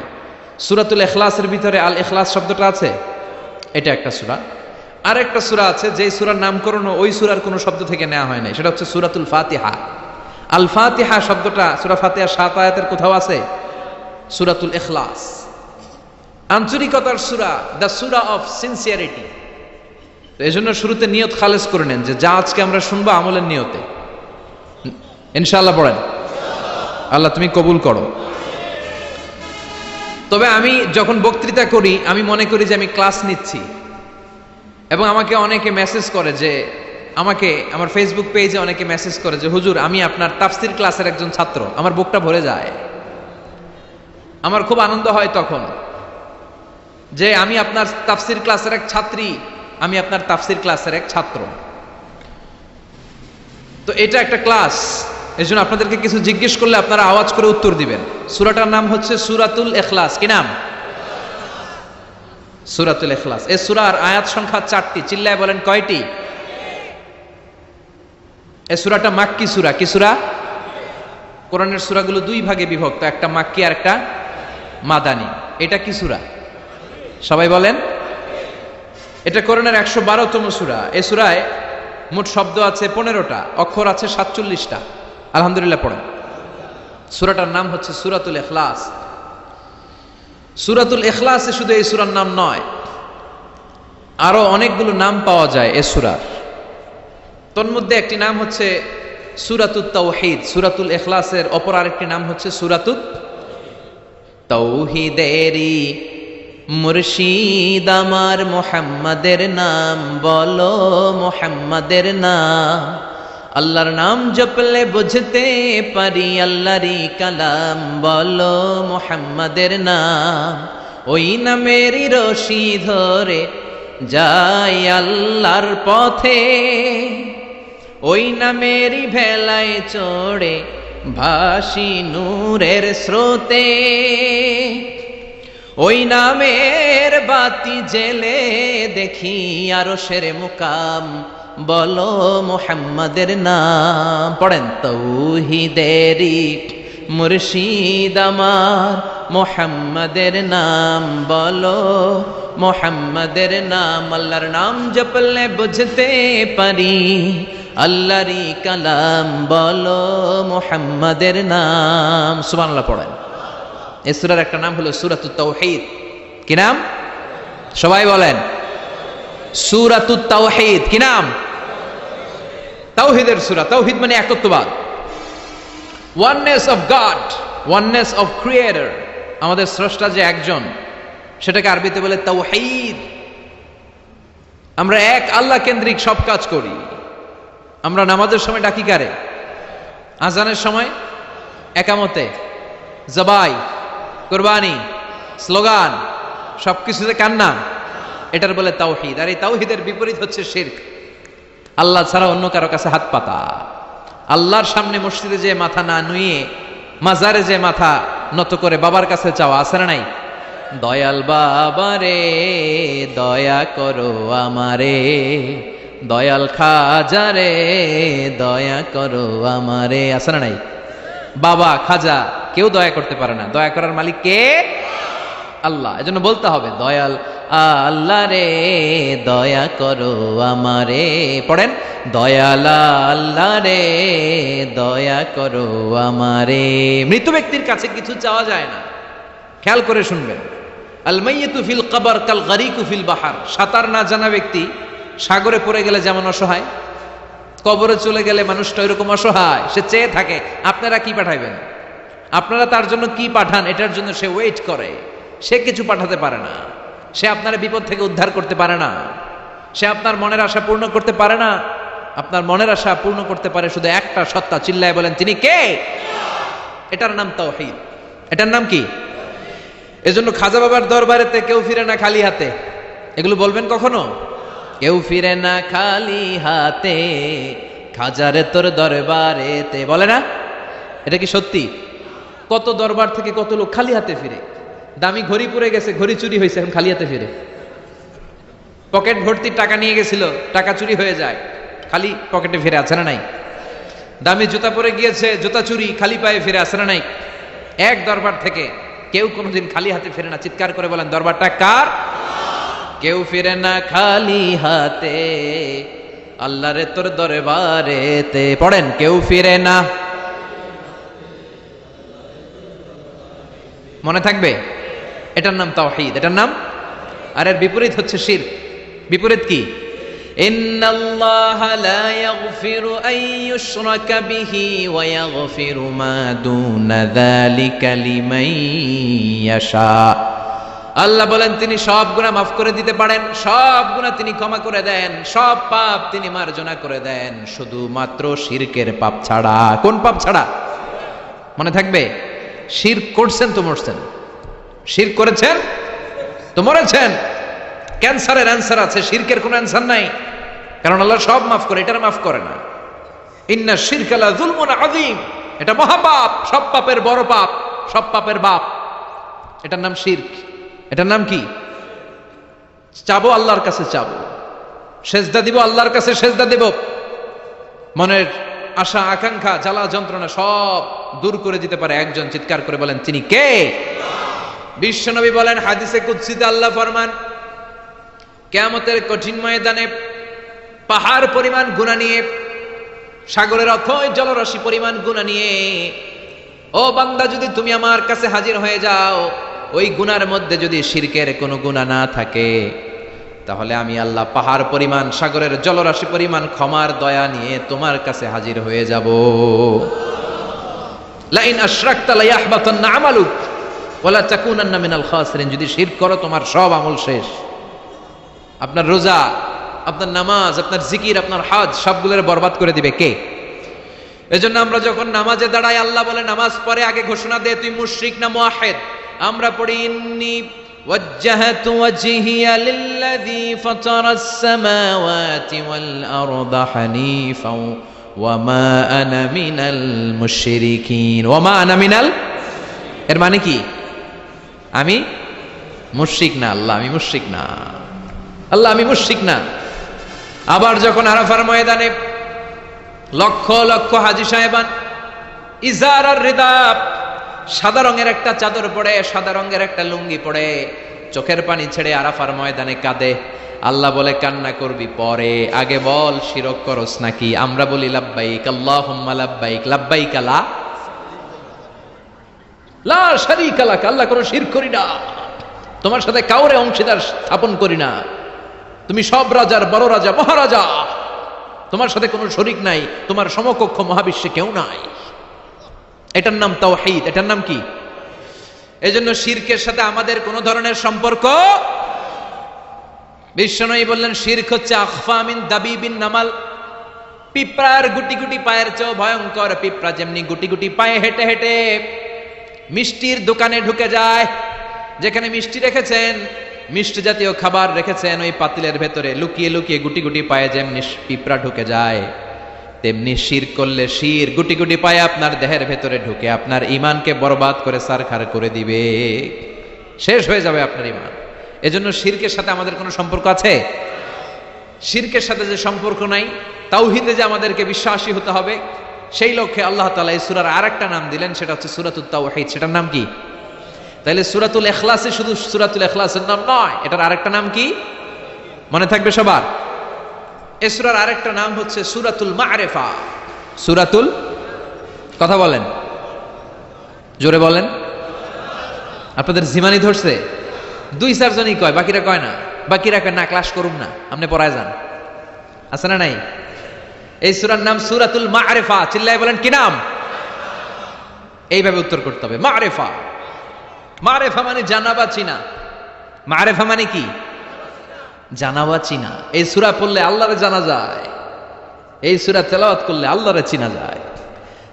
সূরাতুল ইখলাসের ভিতরে আল ইখলাস শব্দটা আছে, এটা একটা সূরা। আর একটা সূরা আছে যেই সূরার নামকরণ ওই সূরার কোনো শব্দ থেকে নেওয়া হয় নাই, সেটা হচ্ছে সূরাতুল ফাতিহা। আল ফাতিহা শব্দটা সূরা ফাতিহার 7 আয়াতের কোথাও আছে? সূরাতুল ইখলাস, আন্তরিকতার সূরা, দ্য সূরা অফ সিনসিয়ারিটি। তো এই জন্য শুরুতে নিয়ত খালেস করে নেন যে যা আজকে আমরা শুনবো আমলের নিয়তে। ইনশাআল্লাহ পড়েন। আল্লাহ তুমি কবুল করো। তবে আমি যখন বক্তৃতা করি, আমি মনে করি যে আমি ক্লাস নিচ্ছি, এবং আমাকে অনেকে মেসেজ করে যে, আমাকে আমার ফেসবুক পেজে অনেকে মেসেজ করে যে, হুজুর আমি আপনার তাফসীর ক্লাসের একজন ছাত্র। আমার বুকটা ভরে যায়, আমার খুব আনন্দ হয় তখন যে আমি আপনার তাফসীর ক্লাসের এক ছাত্রী, আমি আপনার তাফসীর ক্লাসের এক ছাত্র। তো এটা একটা ক্লাস, এজন্য আপনাদেরকে কিছু জিজ্ঞেস করলে আপনারা আওয়াজ করে উত্তর দিবেন। সূরাটার নাম হচ্ছে সূরাতুল ইখলাস। কি নাম? সূরাতুল ইখলাস। এই সূরার আয়াত সংখ্যা 4টি। চিল্লায় বলেন কয়টি? এই সূরাটা মাক্কি সূরা। কি সূরা? কোরআনের সূরাগুলো দুই ভাগে বিভক্ত, একটা মাক্কি আর একটা মাদানী। এটা কি সূরা? সবাই বলেন। এটা কোরআনের 112তম সূরা। এই সূরায় মোট শব্দ আছে 15টা, অক্ষর আছে 47টা। আলহামদুলিল্লাহ পড়েন। সূরাটার নাম হচ্ছে সূরাতুল ইখলাস। সূরাতুল ইখলাসে শুধু এই সূরার নাম নয়, আরো অনেকগুলো নাম পাওয়া যায় এই সূরার। তন্মধ্যে একটি নাম হচ্ছে সূরাতুত তাওহীদ। সূরাতুল ইখলাসের অপর আরেকটি নাম হচ্ছে সূরাতুত তাওহীদেরি মুর্শিদ আমার মুহাম্মাদের নাম বলো, মুহাম্মাদের নাম। আল্লাহর নাম জপলে বুঝতে পারি আল্লাহরই কালাম বলো, মুহাম্মাদের নাম। ওই নামেরই রশি ধরে যাই আল্লাহর পথে, ওই নামেরই ভেলায় চড়ে ভাসি নূরের স্রোতে। ওই নামের বাতি জেলে দেখি আরশের মুকাম, বলো মুহাম্মাদের নাম। পড়েন, তৌহিদেরি মুর্শিদ আমার, মুহাম্মাদের নাম বলো, মুহাম্মাদের নাম। আল্লাহর নাম জপলে বুঝতে পারি, আল্লাহরই কালাম বলো, মুহাম্মাদের নাম। সুবহানাল্লাহ পড়েন। এই সূরার একটা নাম হলো সূরাতুত তাওহীদ। কি নাম? সবাই বলেন, সূরাতুত তাওহীদ। কি নাম? তাওহীদের সূরা। তাওহীদ মানে একত্ববাদ, oneness of God, oneness of creator. আমাদের স্রষ্টা যে একজন, সেটাকে আরবিতে বলে তাওহীদ। আমরা এক আল্লাহ কেন্দ্রিক সব কাজ করি। আমরা নামাজের সময় ডাকি কারে? আজানের সময়, একামতে, জবাই, কুরবানি, স্লোগান, সবকিছুতে কার নাম? এটার বলে তাওহীদ। আর এই তাওহীদের বিপরীত হচ্ছে শিরক। আল্লাহ ছাড়া অন্য কারো কাছে হাত পাতা। আল্লাহর সামনে মসজিদে যে মাথা না নুয়ে মাজারে যে মাথা নত করে বাবার কাছে চাওয়া, আছে না নাই? দয়াল বাবা রে দয়া করো আমারে, দয়াল খাজা রে দয়া করো আমারে, আছে না নাই? বাবা খাজা কেউ দয়া করতে পারে না, দয়া করার মালিক কে? আল্লাহ। এজন্য বলতে হবে, দয়াল আল্লাহ রে দয়া করো আমারে। পড়েন, দয়াল আল্লাহ রে দয়া করো আমারে। মৃত ব্যক্তির কাছে কিছু চাওয়া যায় না। খেয়াল করে শুনবেন, আল মাইয়িতু ফিল কবর কাল গরিকু ফিল বাহার। সাঁতার না জানা ব্যক্তি সাগরে পড়ে গেলে যেমন অসহায়, কবরে চলে গেলে মানুষটা এরকম অসহায়, সে চেয়ে থাকে। আপনারা কি পাঠাইবেন? আপনারা তার জন্য কি পাঠান, এটার জন্য সে ওয়েট করে। সে কিছু পাঠাতে পারে না, সে আপনার বিপদ থেকে উদ্ধার করতে পারে না, সে আপনার মনের আশা পূর্ণ করতে পারে না। আপনার মনের আশা পূর্ণ করতে পারে শুধু একটা সত্তা, চিল্লায় বলেন তিনি কে? এটার নাম তাওহীদ। এটার নাম কি? এজন্য খাজা বাবার দরবারেতে কেউ ফিরে না খালি হাতে। এগুলো বলবেন কখনো? কেউ ফিরে না খালি হাতে, খাজারে তোর দরবারেতে, বলে না? এটা কি সত্যি? কত দরবার থেকে কত লোক খালি হাতে ফিরে। দামি ঘড়ি পরে গেছে, ঘড়ি চুরি হয়েছে, এখন খালি হাতে ফিরে। পকেট ভর্তি টাকা নিয়ে গেছিল, টাকা চুরি হয়ে যায়, খালি পকেটে ফিরে, আছে না নাই? দামি জুতা পরে গিয়েছে, জুতা চুরি, খালি পায়ে ফিরে, আছে না নাই? এক দরবার থেকে কেউ কোনোদিন খালি হাতে ফিরে না। চিৎকার করে বলেন, দরবারটা কার? কেউ ফিরে না খালি হাতে, আল্লাহরে তোর দরবারেতে। পড়েন, কেউ ফিরে না। মনে থাকবে? এটার নাম তাওহীদ, এটার নাম। আর এর বিপরীত হচ্ছে শিরক। বিপরীত কি? ইন্নাল্লাহা লা ইয়াগফিরু আন ইউশরাকা বিহি ওয়া ইয়াগফিরু মা দুনা যালিকা লিমান ইয়াশা। আল্লাহ বলেন তিনি সব গুনাহ মাফ করে দিতে পারেন, সব গুনাহ তিনি ক্ষমা করে দেন, সব পাপ তিনি মার্জনা করে দেন, শুধুমাত্র শিরকের পাপ ছাড়া। কোন পাপ ছাড়া? মনে থাকবে? শিরক করছেন তো মরছেন, শিরক করেছেন তো মরেছেন। ক্যান্সারের অ্যান্সার আছে, শিরকের কোনো অ্যান্সার নাই, কারণ আল্লাহ সব মাফ করে, এটা মাফ করে না। ইন্না শিরকা লা যুলমুন আযীম, এটা মহাপাপ, সব পাপের বড় পাপ, সব পাপের বাপ। এটার নাম শিরক। এটার নাম কি? চাবো আল্লাহর কাছে, চাবো, সেজদা দিব আল্লাহর কাছে, সেজদা দেব। মনের আশা আকাঙ্ক্ষা জ্বালা যন্ত্রণা সব দূর করে দিতে পারে একজন। চিৎকার করে বলেন তিনি কে? বিশ্বনবী বলেন হাদিসে কুদসিতে আল্লাহ ফরমান, কিয়ামতের কঠিন ময়দানে পাহাড় পরিমাণ গুনাহ নিয়ে, সাগরের অথই জলরাশি পরিমাণ গুনাহ নিয়ে, ও বান্দা যদি তুমি আমার কাছে হাজির হয়ে যাও, ওই গুনার মধ্যে যদি শিরকের কোনো গুনাহ না থাকে, তাহলে আমি আল্লাহ পাহাড় পরিমাণ, সাগরের জলরাশি পরিমাণ ক্ষমার দয়া নিয়ে তোমার কাছে হাজির হয়ে যাব। লা ইন আশরাকতা লা ইয়াহবাতান্না আমালুক ওয়া লা তাকুনান্না মিনাল খাসিরিন। যদি শিরক করো তোমার সব আমল শেষ। আপনার রোজা, আপনার নামাজ, আপনার জিকির, আপনার হজ সবগুলোর বরবাদ করে দিবে কে? এজন্য আমরা যখন নামাজে দাঁড়াই, আল্লাহ বলে নামাজ পড়ে আগে ঘোষণা দে তুই মুশরিক না মুওয়াহিদ। আমরা পড়ি ইন্নী ওয়াজ্জাহাতু ওয়াজহিয়া লিল্লাযী ফাতারাস সামাওয়াতি ওয়াল আরদা হানিফাও ওয়া মা আনা মিনাল মুশরিকিন। ওয়া মা আনা মিনাল, এর মানে কি? আমি মুশরিক না, আল্লাহ আমি মুশরিক না, আল্লাহ আমি মুশরিক না। আবার যখন আরাফার ময়দানে লক্ষ লক্ষ হাজী সাহেবান ইজার আর রিদাব, সাদা রঙের একটা চাদর পরে, সাদা রঙের একটা লুঙ্গি পরে, চোখের পানি ছেড়ে আরাফার ময়দানে কাঁদে। আল্লাহ বলে কান্না করবি পরে, আগে বল শিরক করস নাকি? আমরা বলি লাব্বাইক আল্লাহুম্মা লাব্বাইক, লাব্বাইক লা শারীকা লাক, আল্লাহ কোনো শিরক করি না, তোমার সাথে কাউরে অংশীদার স্থাপন করি না, তুমি সব রাজার বড় রাজা, মহারাজা, তোমার সাথে কোনো শরীক নাই, তোমার সমকক্ষ মহাবিশ্বে কেউ নাই। এটার নাম তাওহীদ। এটার নাম কি? এজন্য শিরকের সাথে আমাদের কোনো ধরনের সম্পর্ক। বিশ্বনবী বললেন শিরক হচ্ছে আখফা মিন দাবিবিন নামাল, পিঁপড়ার গুটি গুটি পায়ের চেয়েও ভয়ঙ্কর। পিঁপড়া যেমনি গুটি গুটি পায়ে হেঁটে হেঁটে মিষ্টির দোকানে ঢুকে যায়, যেখানে মিষ্টি রেখেছেন, মিষ্টি জাতীয় খাবার রেখেছেন, ওই পাতিলের ভেতরে লুকিয়ে লুকিয়ে গুটি গুটি পায়ে যেমনি পিঁপড়া ঢুকে যায়, তেমনি শিরক করলে শির গুটি গুটি পায়ে আপনার দেহের ভেতরে ঢুকে আপনার ঈমানকে বরবাদ করে সারখার করে দিবে, শেষ হয়ে যাবে আপনার ঈমান। এজন্য শিরকের সাথে আমাদের কোনো সম্পর্ক আছে? শিরকের সাথে যে সম্পর্ক নাই, তাওহীদে যে আমাদেরকে বিশ্বাসী হতে হবে, সেই লক্ষ্যে আল্লাহ তাআলা এই সূরার আরেকটা নাম দিলেন, সেটা হচ্ছে সূরাতুত তাওহীদ। সেটার নাম কি? তাইলে সূরাতুল ইখলাসে শুধু সূরাতুল ইখলাসের নাম নয়, এটার আরেকটা নাম কি মনে থাকবে সবার? এই সূরার আরেকটা নাম হচ্ছে সূরাতুল মা'রিফা। সূরাতুল, কথা বলেন, জোরে বলেন। আপনাদের জিমানি ধরছে? 2-4 জনই কয়, বাকিরা কয় না। বাকিরা কয় না ক্লাস করুম না, আপনি পড়ায় যান। আছে না নাই? এই সূরার নাম সূরাতুল মা'রিফা। চিল্লায় বলেন কি নাম? এইভাবে উত্তর করতে হবে, মা'রিফা। মা'রিফা মানে জানা বা চিনা। মা'রিফা মানে কি? জানা বা চিনা। এই সূরা পড়লে আল্লাহরে জানা যায়, এই সূরা তেলাওয়াত করলে আল্লাহরে চিনা যায়।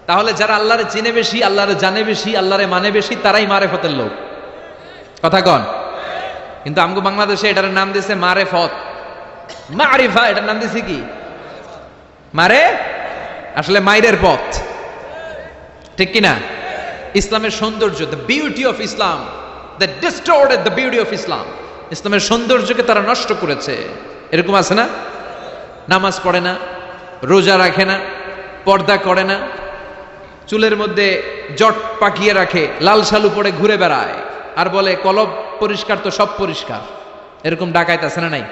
তাহলে যারা আল্লাহরে চিনে বেশি, আল্লাহরে জানে বেশি, আল্লাহরে মানে বেশি, তারাই মারেফতের লোক। কথা কন? কিন্তু আমগো বাংলাদেশে এটার নাম দিয়েছে মারেফত, মারিফা। এটার নাম দিয়েছে কি? মারে, আসলে মাইরের পথ, ঠিক কিনা? ইসলামের সৌন্দর্য, the beauty of Islam, the distorted the beauty of Islam. ইসলামের সৌন্দর্যকে তারা নষ্ট করেছে। এরকম আছে না? নামাজ পড়ে না, রোজা রাখে না, পর্দা করে না, চুলের মধ্যে জট পাকিয়ে রাখে, লাল শালু পরে ঘুরে বেড়ায়, আর বলে কলব পরিষ্কার তো সব পরিষ্কার। এরকম ডাকাইত আছে না নাই?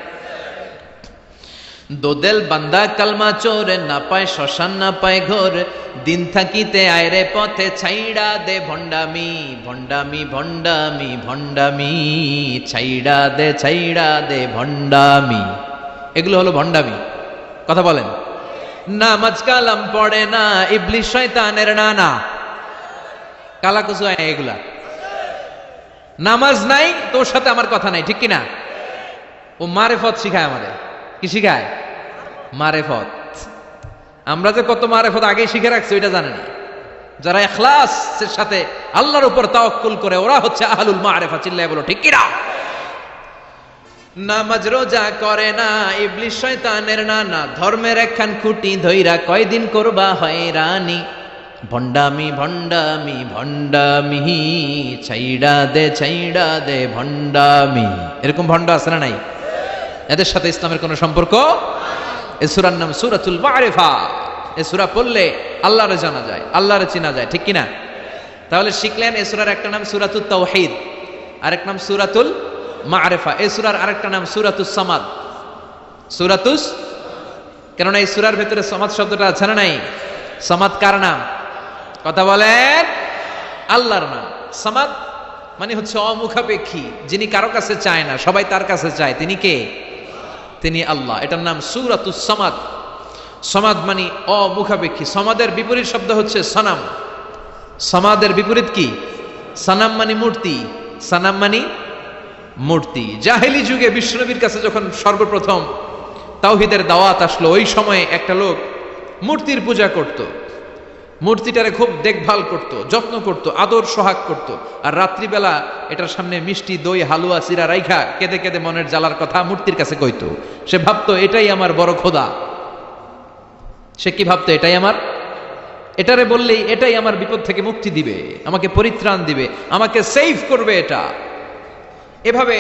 দোদেল বান্দা কালমা চোর, না পায় শ্মশান না পায় ঘোর, দিন থাকিতে আয়রে পথে ছাইড়া দে ভণ্ডামি, ভণ্ডামি ভণ্ডামি ভণ্ডামি, ছাইড়া দে ভণ্ডামি। এগুলো হলো ভণ্ডামি। কথা বলেন। নামাজ কালাম পড়ে না, ইবলিশ শয়তানের নানা। কালাকুচু এগুলা। নামাজ নাই, তোর সাথে আমার কথা নাই, ঠিক কিনা? ও মারেফত শিখায় আমাদের। কি শিখায়? মারেফত। আমরা যে কত মারেফত আগে শিখে রাখছি ওইটা জানে না। যারা ইখলাসের সাথে আল্লাহর উপর তাওয়াক্কুল করে, ওরা হচ্ছে আহলুল মারেফা। চিল্লায় বলো ঠিক কিনা? নামাজ রোজা করে না, ইবলিশ শয়তানের নানা, ধর্মের একখান খুঁটি ধইরা কয়দিন করবা হয়রানি, ভণ্ডামি ভণ্ডামি ভণ্ডামি, ছাইড়া দে ভণ্ডামি। এরকম ভণ্ড আছে না নাই? এদের সাথে ইসলামের কোন সম্পর্ক? এই সূরার নাম সূরাতুল মা'রিফা। এই সূরা পড়লে আল্লাহরে জানা যায়, আল্লাহরে চেনা যায়, ঠিক কিনা? তাহলে শিখলেন এই সূরার একটা নাম সূরাতুত তাওহীদ, আরেক নাম সূরাতুল মা'রিফা। এই সূরার আরেকটা নাম সূরাতুস সামাদ। সূরাতুস, কেননা এই সূরার ভেতরে সামাদ শব্দটা আছে না নাই? সামাদ কার নাম? কথা বলেন। আল্লাহর নাম। সামাদ মানে হচ্ছে অমুখাপেক্ষী, যিনি কারো কাছে চায় না, সবাই তার কাছে চায়। তিনি কে? তিনি আল্লাহ। এটার নাম সূরাতুস সামাদ। সামাদ মানে অমুখাপেক্ষী। সামাদের বিপরীত শব্দ হচ্ছে সনাম। সামাদের বিপরীত কি? সনাম মানে মূর্তি। সনাম মানে মূর্তি। জাহেলি যুগে বিশ্বনবীর কাছে যখন সর্বপ্রথম তাওহীদের দাওয়াত আসলো, ওই সময়ে একটা লোক মূর্তির পূজা করত, মূর্তিটারে খুব দেখভাল করত, যত্ন করত, আদর সোহাগ করত, আর রাত্রিবেলা এটার সামনে মিষ্টি দই হালুয়া চিরা রাইখা কেঁদে কেঁদে মনের জ্বালার কথা মূর্তির কাছে কইত। সে ভাবতো এটাই আমার বড় খোদা। সে কি ভাবতো? এটাই আমার, এটারে বললেই এটাই আমার বিপদ থেকে মুক্তি দিবে, আমাকে পরিত্রাণ দিবে, আমাকে সেভ করবে। এটা এভাবে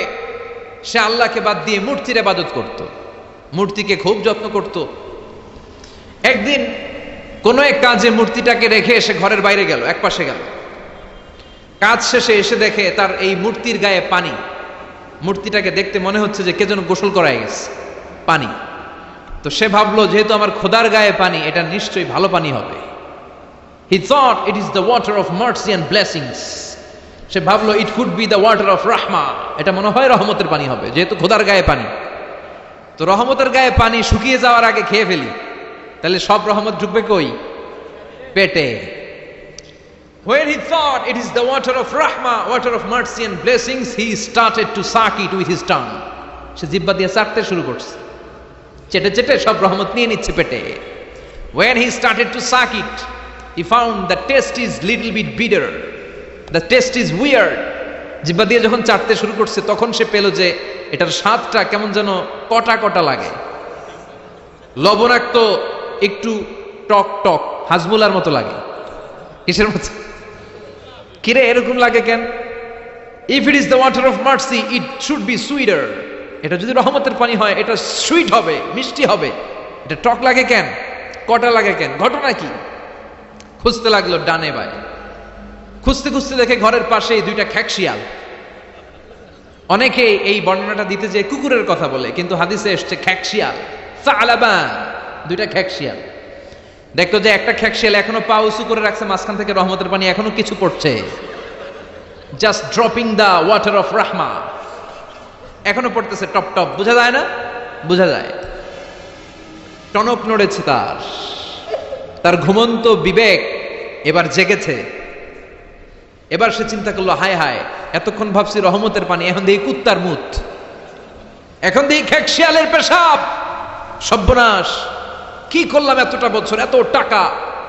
সে আল্লাহকে বাদ দিয়ে মূর্তির ইবাদত করত, মূর্তিকে খুব যত্ন করত। একদিন কোনো এক কাজে মূর্তিটাকে রেখে এসে ঘরের বাইরে গেল, এক পাশে গেল। কাজ শেষে এসে দেখে তার এই মূর্তির গায়ে পানি। মূর্তিটাকে দেখতে মনে হচ্ছে যে কে যেন গোসল করায় গেছে, পানি। তো সে ভাবলো যেহেতু আমার খোদার গায়ে পানি, এটা নিশ্চয়ই ভালো পানি হবে। He thought it is the water of mercy and blessings. সে ভাবলো it could be the water of rahma. এটা মনে হয় রহমতের পানি হবে, যেহেতু খোদার গায়ে পানি। তো রহমতের গায়ে পানি শুকিয়ে যাওয়ার আগে খেয়ে ফেলি, তাহলে সব রহমত ঢুকবে কই? পেটে। When he thought it is the water of rahma, water of mercy and blessings, he started to suck it with his tongue. সে জিহ্বা দিয়ে চাটতে শুরু করছে, চেটে চেটে সব রহমত নিয়ে নিচ্ছে পেটে। When he started to suck it, he found the taste is little bit bitter. The taste is weird. জিহ্বা দিয়ে যখন চাটতে শুরু করছে তখন সে পেল যে এটার স্বাদটা কেমন যেন কটা কটা লাগে, লবণাক্ত, একটু টক টক, হাজমুলার মতো লাগে। কিসের মতো? কিরে এরকম লাগে কেন? If it is the water of mercy, it should be sweeter. এটা যদি রহমতের পানি হয় এটা সুইট হবে, মিষ্টি হবে। এটা টক লাগে কেন, কটা লাগে কেন, ঘটনা কি? খুঁজতে লাগলো ডানে বায়ে। খুঁজতে খুঁজতে দেখে ঘরের পাশেই দুইটা খ্যাকশিয়াল। অনেকে এই বর্ণনাটা দিতে যে কুকুরের কথা বলে, কিন্তু হাদিসে এসছে খ্যাকশিয়াল, সালাবান, দুইটা খ্যাকশিয়াল। দেখতো যে একটা খ্যাকশিয়াল এখনো পা উঁচু করে রাখছে, মাঝখান থেকে রহমতের পানি এখনো কিছু পড়ছে, just dropping the water of রাহমা, এখনো পড়তেছে টপ টপ। বোঝা যায় না? বোঝা যায়। টনক নড়েছে তার, তার ঘুমন্ত বিবেক এবার জেগেছে। এবার সে চিন্তা করলো, হায় হায়, এতক্ষণ ভাবছি রহমতের পানি, এখন দেখি কুত্তার মুত, এখন দেখি খ্যাকশিয়ালের পেশাব। সর্বনাশ, কি করলাম এতটা বছর, এত টাকা,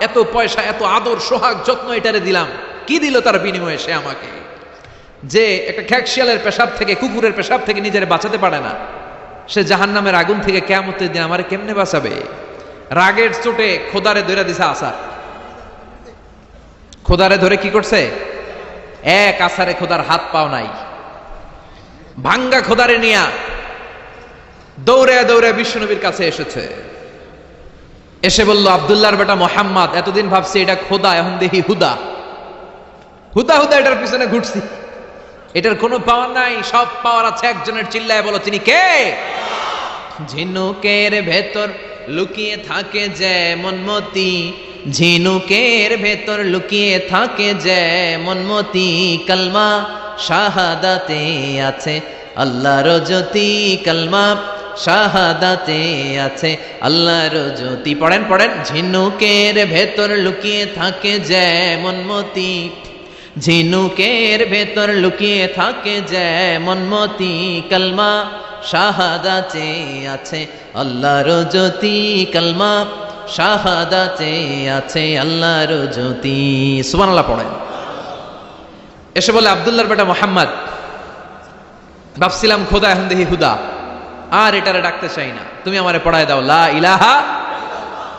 এত পয়সা, এত আদর সোহাগ যত্ন এটারে দিলাম, কি দিল তার বিনিময়ে সে আমাকে? যে একটা খ্যাকশিয়ালের পেশাব থেকে, কুকুরের পেশাব থেকে নিজের বাঁচাতে পারে না, সে জাহান্নামের আগুন থেকে কিয়ামতের দিন আমারে কেমনে বাঁচাবে? রাগের চোটে খোদারে ধরে দিছে আসার। খোদারে ধরে কি করছে? এক আসারে খোদার হাত পাও নাই, ভাঙ্গা খোদারে নিয়া দৌড়ে দৌড়ে বিশ্বনবীর কাছে এসেছে। এসে বলল, আব্দুল্লাহর বেটা মোহাম্মদ, এতদিন ভাবছি এটা খোদা, এখন দেখি হুদা। হুদা হুদা এটার পিছনে ঘুরছি, এটার কোনো পাওয়ার নাই, সব পাওয়ার আছে একজনের। চিল্লায় বলো, তিনি কে? ঝিনুকের ভেতর লুকিয়ে থাকে যেমন মতি, ঝিনুকের ভেতর লুকিয়ে থাকে যেমন মতি, কালমা শাহাদাতে আছে আল্লাহর জ্যোতি, কালমা শাহাদাতে আছে আল্লাহর জ্যোতি। পড়েন পড়েন। ঝিনুকের ভেতর লুকিয়ে থাকে যেমন মতি, ঝিনুকের ভেতর লুকিয়ে থাকে যেমন মতি, কালমা শাহাদাতে আছে আল্লাহর জ্যোতি, কালমা শাহাদাতে আছে আল্লাহর জ্যোতি। সুবহানাল্লাহ পড়েন। এসে বলে, আব্দুল্লাহর বেটা মোহাম্মদ, ভাবছিলাম খোদা, এখন দেখি হুদা, আর এটারে ডাকতে চাই না, তুমি আমারে পড়ায় দাও লা ইলাহা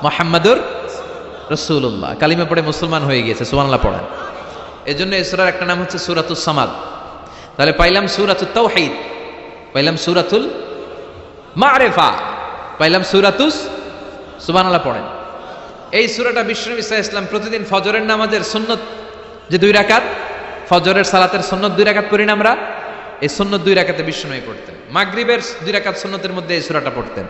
মুহাম্মাদুর রাসূলুল্লাহ। কালিমা পড়ে মুসলমান হয়ে গিয়েছে। সুবহানাল্লাহ পড়েন। এজন্য এই সূরার একটা নাম হচ্ছে সূরাতুস সামাদ। তাহলে পাইলাম সূরাতুত তাওহীদ, পাইলাম সূরাতুল মারিফা, পাইলাম সূরাতুস। সুবহানাল্লাহ পড়েন। এই সূরাটা বিশ্বনবী সাল্লাল্লাহু আলাইহি ওয়াসাল্লাম প্রতিদিন ফজরের নামাজের সুন্নত যে 2 রাকাত, ফজরের সালাতের সুন্নত 2 রাকাত পড়ি না আমরা, এই সুন্নত 2 রাকাতে বিশ্বনবী পড়তেন। মাগরিবের 2 রাকাত সুন্নতের মধ্যে এই সূরাটা পড়তেন।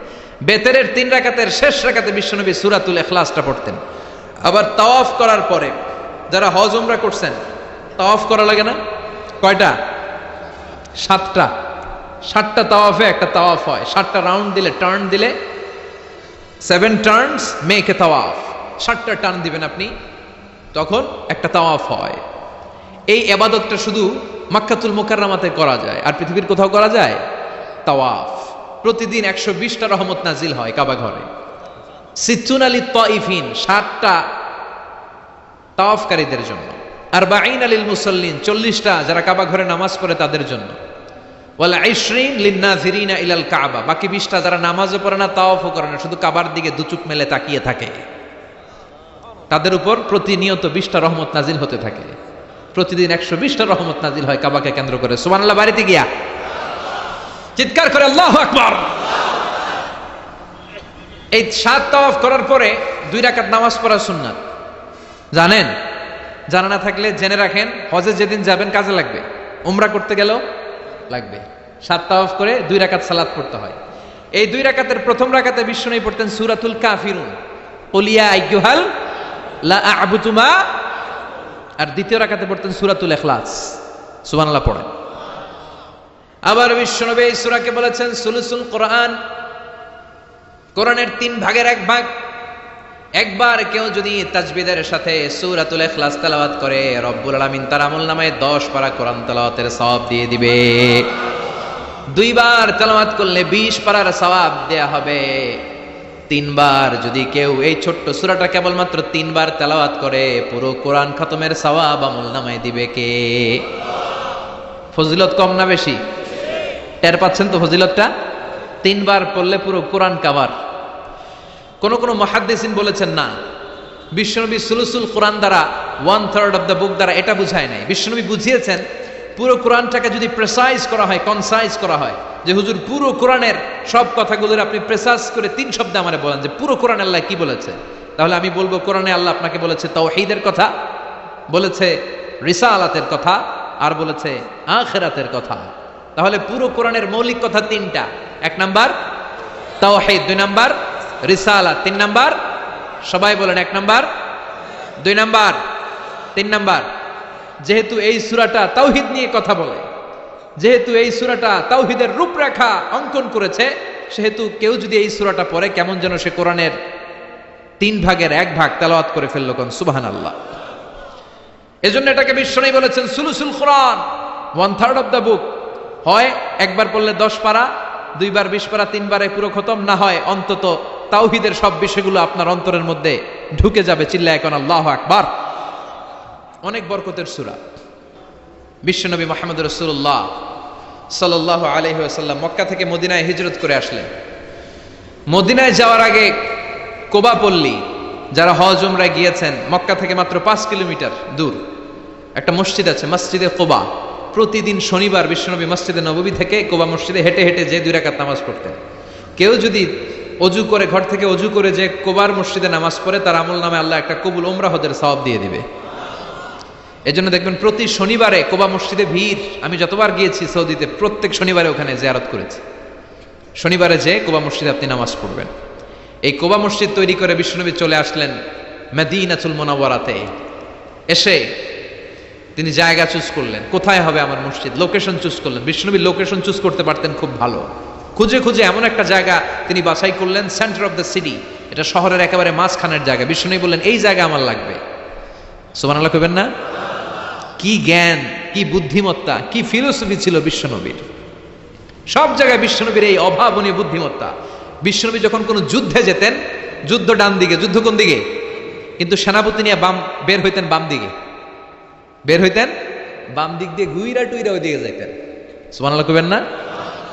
বেতেরের 3 রাকাতের শেষ রাকাতে বিশ্বনবী সূরাতুল ইখলাসটা পড়তেন। আবার তাওয়াফ করার পরে যারা হজ উমরা করছেন, তাওয়াফ করা লাগে না? কয়টা? 7টা। 7টা তাওয়াফে একটা তাওয়াফ হয়। 7টা রাউন্ড দিলে, টার্ন দিলে, 7 টার্নস মেক এ তাওয়াফ। 7টা টার্ন দিবেন আপনি, তখন একটা তাওয়াফ হয়। এই ইবাদতটা শুধু মক্কাতুল মুকাররমাতে করা যায়, আর পৃথিবীর কোথাও করা যায়? তাওয়াফ। প্রতিদিন 120টা রহমত নাজিল হয় কাবা ঘরে। সিত্তুন আলী তাইফিন, 7টা তাওয়াফকারীদের জন্য। আর বাঈন আলিল মুসাল্লিন, 40টা যারা কাবা ঘরে নামাজ পড়ে তাদের জন্য। ওয়াল 20 লিন-নাযিরিনা ইলাল কাবা, বাকি 20টা যারা নামাজও পড়ে না, তাওয়াফও করে না, শুধু কাবার দিকে দু চোখ মেলে তাকিয়ে থাকে, তাদের উপর প্রতিনিয়ত 20টা রহমত নাজিল হতে থাকে। প্রতিদিন 120টা রহমত নাজিল হয় কাবাকে কেন্দ্র করে। সুবহানাল্লাহ। বাড়িতে গিয়া চিৎকার করে আল্লাহু আকবার। এই 7 তাওয়াফ করার পরে 2 রাকাত নামাজ পড়া সুন্নাত, জানেন? জানা না থাকলে জেনে রাখেন, হজে যেদিন যাবেন কাজে লাগবে, উমরা করতে গেলেও লাগবে। 7 তাওয়াফ করে 2 রাকাত সালাত পড়তে হয়। এই 2 রাকাতের প্রথম রাকাতে বিশ্বনবী পড়তেন সূরাতুল কাফিরুন, কুল ইয়া আইয়ুহাল লা আ'বুদু মা, আর দ্বিতীয় রাকাতে পড়তেন সূরাতুল ইখলাস। সুবহানাল্লাহ পড়েন। আবার বিশ্বনবী এই সূরাকে বলেছেন সুলুসুল কোরআন, কোরআনের 3 ভাগের 1 ভাগ। একবার কেউ যদি তাজবিদের সাথে সূরাতুল ইখলাস তেলাওয়াত করে, রব্বুল আলামিন তার আমলনামায় 10 পারা কোরআন তেলাওয়াতের সওয়াব দিয়ে দিবে। 2 বার তেলাওয়াত করলে 20 পারার সওয়াব দেয়া হবে। 3 বার যদি কেউ এই ছোট্ট সূরাটা কেবলমাত্র 3 বার তেলাওয়াত করে, পুরো কোরআন খতমের সওয়াব আমলনামায় দিবে কে? ফজিলত কম না বেশি? টের পাচ্ছেন তো ফজিলতটা? 3 বার পড়লে পুরো কোরআন কভার। কোন কোন মুহাদ্দিসিন বলেছেন না, বিশ্বনবী সুলুসুল কোরআন দ্বারা 1/3 অফ দ্য বুক দ্বারা এটা বুঝায় নাই। বিশ্বনবী বুঝিয়েছেন পুরো কোরআনটাকে যদি প্রেসাইজ করা হয়, কনসাইজ করা হয়, যে হুজুর পুরো কোরআনের সব কথাগুলোর আপনি প্রেসাইজ করে 3 শব্দে আমারে বলেন যে পুরো কোরআন আল্লাহ কি বলেছে, তাহলে আমি বলবো কোরআনে আল্লাহ আপনাকে বলেছে তাওহীদের কথা, বলেছে রিসালাতের কথা, আর বলেছে আখিরাতের কথা। তাহলে পুরো কোরআনের মৌলিক কথা 3টা। 1 নাম্বার তাওহীদ, 2 নাম্বার রিসালাত, 3 নাম্বার, সবাই বলেন 1 নাম্বার, 2 নাম্বার, 3 নাম্বার। যেহেতু এই সূরাটা তাওহীদ নিয়ে কথা বলে, যেহেতু এই সূরাটা তাওহীদের রূপরেখা অঙ্কন করেছে, সেহেতু কেউ যদি এই সূরাটা পড়ে কেমন যেন সে কোরআনের 3 ভাগের 1 ভাগ তেলাওয়াত করে ফেলল। কোন সুবহানাল্লাহ। এজন্য এটাকে বিশ্বনবী বলেছেন সুলুসুল কোরআন, 1/3 অফ দ্য বুক। হয় একবার পড়লে 10 পারা, 2 বার 20 পারা, 3 বারে পুরো খতম, না হয় অন্তত তাওহীদের সব বিষয়গুলো আপনার অন্তরের মধ্যে ঢুকে যাবে। চিল্লায় কোন আল্লাহু আকবার। অনেক বরকতের সূরা। বিশ্বনবী মুহাম্মদ রাসূলুল্লাহ সাল্লাল্লাহু আলাইহি ওয়াসাল্লাম মক্কা থেকে মদিনায় হিজরত করে আসলেন। মদিনায় যাওয়ার আগে কোবা পল্লী, যারা হজ উমরায় গিয়েছেন, মক্কা থেকে মাত্র 5 কিলোমিটার দূর একটা মসজিদ আছে, মসজিদে কোবা। প্রতিদিন শনিবার বিশ্বনবী মসজিদে নববী থেকে কোবা মসজিদে হেঁটে হেঁটে যে 2 রাকাত নামাজ পড়তেন। কেউ যদি অজু করে, ঘর থেকে অজু করে যে কোবার মসজিদে নামাজ পড়ে, তার আমল নামে আল্লাহ একটা কবুল উমরা হজের সওয়াব দিয়ে দিবে। এজন্য দেখবেন প্রতি শনিবারে কোবা মসজিদে ভিড়। আমি যতবার গিয়েছি সৌদিতে, প্রত্যেক শনিবারে ওখানে জিয়ারত করেছি। শনিবারে যে কোবা মসজিদে আপনি নামাজ পড়বেন। এই কোবা মসজিদ তৈরি করে বিশ্বনবী চলে আসলেন মদিনাতুল মুনাওয়ারাতে। এসে তিনি জায়গা চুজ করলেন, কোথায় হবে আমার মসজিদ, লোকেশন চুজ করলেন। বিশ্বনবী লোকেশন চুজ করতে পারতেন খুব ভালো। খুঁজে খুঁজে এমন একটা জায়গা তিনি বাছাই করলেন, সেন্টার অফ দ্য সিটি, এটা শহরের একেবারে মাঝখানের জায়গা। বিশ্বনবী বললেন এই জায়গা আমার লাগবে। সুবহানাল্লাহ কইবেন না? কি জ্ঞান, কি বুদ্ধিমত্তা, কি ফিলোসফি ছিল বিশ্বনবীর। সব জায়গায় বিশ্বনবীর এই অভাবনীয় বুদ্ধিমত্তা। বিশ্বনবী যখন কোনো যুদ্ধে যেতেন, যুদ্ধ ডান দিকে, যুদ্ধ কোন দিকে, কিন্তু সেনাপতি নিয়ে বের হইতেন বাম দিকে, বের হইতেন বাম দিক দিয়ে, গুইরা টুইরা ওই দিকে যাইতেন। সুবহানাল্লাহ কইবেন না?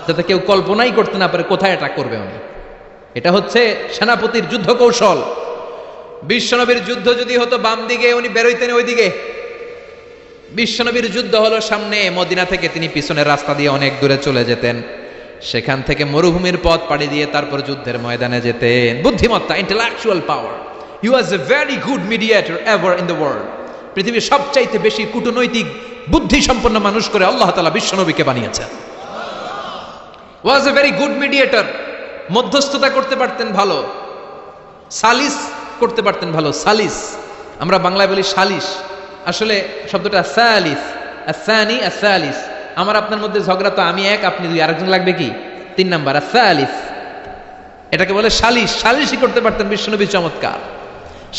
যাতে কেউ কল্পনাই করতে না পারে কোথায় অ্যাটাক করবে উনি। এটা হচ্ছে সেনাপতির যুদ্ধ কৌশল। বিশ্বনবীর যুদ্ধ যদি হতো বাম দিকে, উনি বের হইতেন ওই দিকে। বিশ্বনবীর যুদ্ধ হলো সামনে, মদিনা থেকে তিনি পিছনের রাস্তা দিয়ে অনেক দূরে চলে যেতেন। সেখান থেকে মরুভূমির পথ পাড়ি দিয়ে তারপর যুদ্ধের ময়দানে যেতেন। বুদ্ধিমত্তা, intellectual power. He was a very good mediator ever in the world. পৃথিবীর সবচাইতে বেশি কূটনৈতিক বুদ্ধি সম্পন্ন মানুষ করে আল্লাহ তাআলা বিশ্বনবীকে বানিয়েছেন। ওয়াজ এ ভেরি গুড মিডিয়েটর। মধ্যস্থতা করতে পারতেন ভালো, সালিস করতে পারতেন ভালো। সালিস আমরা বাংলায় বলি সালিস, আসলে শব্দটা সালিস, আসানি আসালিস। আমার আপনার মধ্যে ঝগড়া, তো আমি 1 আপনি 2, আরেকজন লাগবে কি 3 নাম্বার, আসালিস। এটাকে বলে সালিস। সালিসই করতে পারতেন বিশ্বনবী। চমৎকার।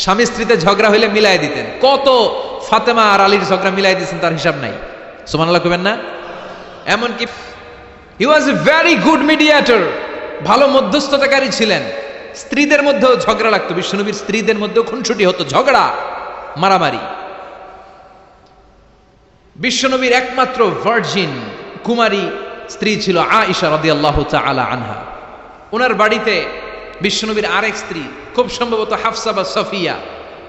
স্বামী স্ত্রীতে ঝগড়া হইলে মিলাই দিতেন। কত ফাতেমা আর আলীর ঝগড়া মিলাই দিতেন তার হিসাব নাই। সুবহানাল্লাহ কইবেন না? এমনকি হি ওয়াজ এ ভেরি গুড মিডিয়েটর, ভালো মধ্যস্থতাকারী ছিলেন। স্ত্রীদের মধ্যেও ঝগড়া লাগতো, বিশ্বনবীর স্ত্রীদের মধ্যেও খুনসুটি হতো, ঝগড়া মারামারি। বিশ্বনবীর একমাত্র ভার্জিন কুমারী স্ত্রী ছিল আয়েশা রাদিয়াল্লাহু তাআলা আনহা। ওনার বাড়িতে বিশ্বনবীর আরেক স্ত্রী, খুব সম্ভবত হাফসা বা সফিয়া,